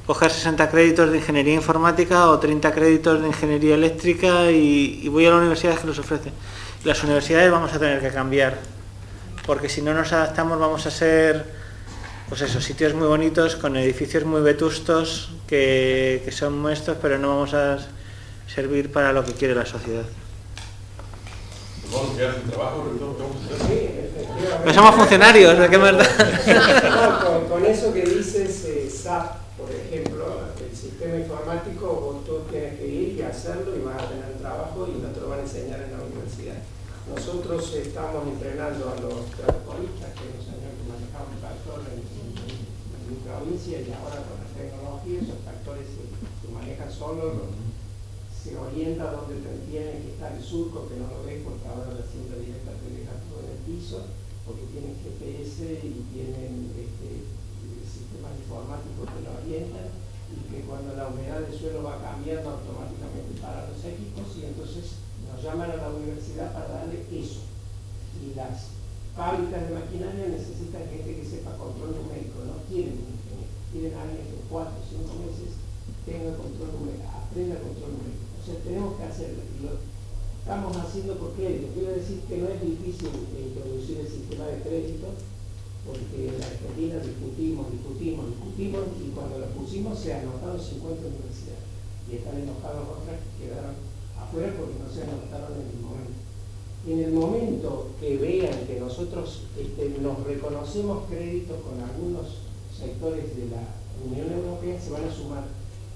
coger 60 créditos de ingeniería informática o 30 créditos de ingeniería eléctrica y voy a las universidades que los ofrecen. Y las universidades vamos a tener que cambiar, porque si no nos adaptamos vamos a ser, pues eso, sitios muy bonitos con edificios muy vetustos que son nuestros, pero no vamos a servir para lo que quiere la sociedad. Vamos a quedar sin trabajo, Pero somos funcionarios, ¿de qué más da? Con eso que dices, SAP, por ejemplo, el sistema informático, tú tienes que ir y hacerlo y vas a tener trabajo y no te lo van a enseñar en la universidad. Nosotros estamos entrenando a los tractoristas, que los años que manejamos tractor en mi provincia, y ahora con la tecnología esos tractores se manejan solos, se orienta donde tiene que estar el surco, que no lo ves porque ahora la cinta directa te deja todo en el piso, porque tienen GPS y tienen sistemas informáticos que lo orientan, y que cuando la humedad del suelo va cambiando automáticamente para los equipos, y entonces nos llaman a la universidad para darle eso. Y las fábricas de maquinaria necesitan gente que sepa control numérico, no quieren un ingeniero, quieren a alguien que en 4 o 5 meses tenga control numérico, aprenda control numérico. O sea, tenemos que hacerlo, y lo estamos haciendo por crédito. Quiero decir que no es difícil introducir el sistema de crédito, porque en la Argentina discutimos, y cuando lo pusimos se anotaron 50 universidades, y están enojados otras que quedaron afuera porque no se anotaron en el momento. En el momento que vean que nosotros nos reconocemos créditos con algunos sectores de la Unión Europea, se van a sumar,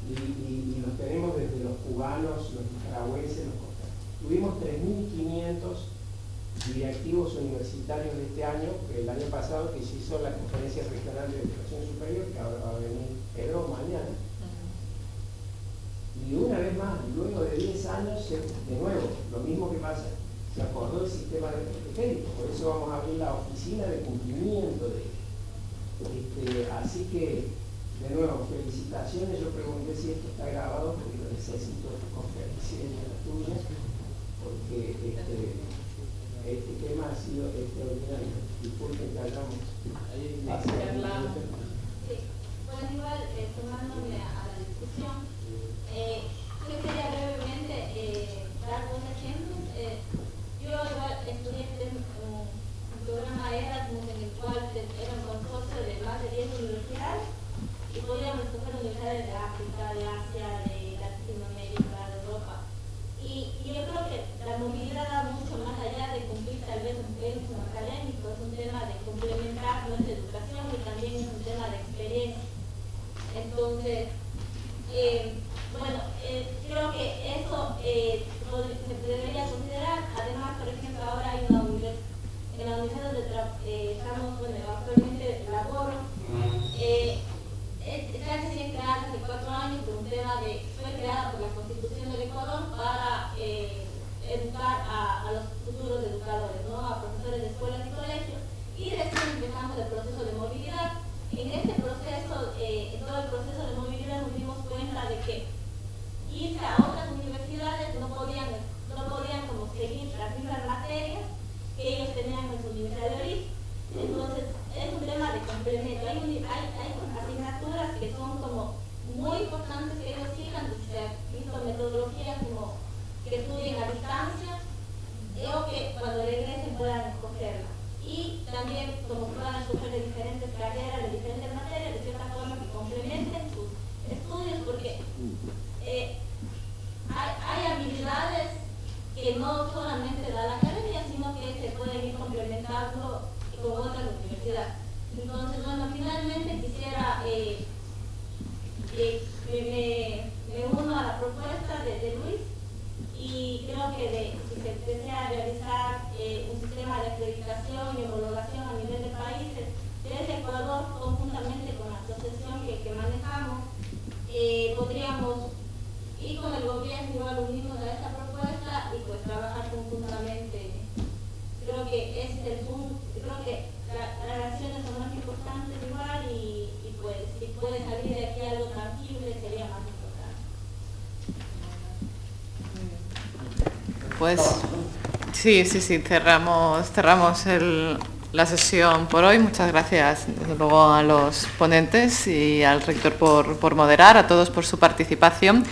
y los tenemos desde los cubanos, los nicaragüenses, los costanos. Tuvimos 3.500 directivos universitarios de este año, que el año pasado que se hizo la Conferencia Regional de Educación Superior, que ahora va a venir Pedro mañana. Y una vez más, luego de 10 años, de nuevo, lo mismo que pasa, se acordó el sistema de crédito, por eso vamos a abrir la oficina de cumplimiento de así que, de nuevo, felicitaciones. Yo pregunté si esto está grabado porque lo necesito conferencia en la tuya, porque este tema ha sido extraordinario. Disculpen que hayamos Sí. Bueno, igual, tomándome a la exposición. Yo quería brevemente dar dos ejemplos. Yo estudié un programa Erasmus en el cual era un consorcio de más de 10 universidades y podíamos escoger universidades de África, de Asia, de Latinoamérica, de Europa. Y yo creo que la movilidad va mucho más allá de cumplir tal vez un pensum académico, es un tema de complementar nuestra educación y también es un tema de experiencia. Entonces, creo que eso se debería considerar. Además, por ejemplo, ahora hay una universidad, en la universidad donde estamos, actualmente laboro, está recién creada hace 4 años por un tema fue creada por la Constitución del Ecuador para educar a los futuros educadores, ¿no? A profesores de escuelas y colegios, y recién empezamos el proceso de movilidad. En este proceso, en todo el proceso de movilidad nos dimos cuenta de que irse a otras universidades no podían como seguir las mismas materias que ellos tenían en su universidad de origen. Entonces, es un tema de complemento. Hay asignaturas que son como muy importantes que ellos sigan, se han visto metodologías como que estudien a distancia o que cuando regresen puedan escogerla. Y también como puedan escoger de diferentes carreras, de diferentes materias, de cierta forma que complementen sus estudios, porque hay habilidades que no solamente da la academia, sino que se pueden ir complementando con otras universidades. Entonces, finalmente quisiera, me uno a la propuesta de Luis y creo que si se desea realizar un sistema de acreditación y homologación a nivel de países, desde Ecuador, conjuntamente con la asociación que manejamos, podríamos ir con el gobierno igual unirnos a esta propuesta y pues trabajar conjuntamente. Creo que ese es el punto. Creo que las acciones son más importantes igual y pues si puede salir de aquí algo tangible sería más importante. Pues sí, cerramos la sesión por hoy. Muchas gracias desde luego a los ponentes y al rector por moderar, a todos por su participación.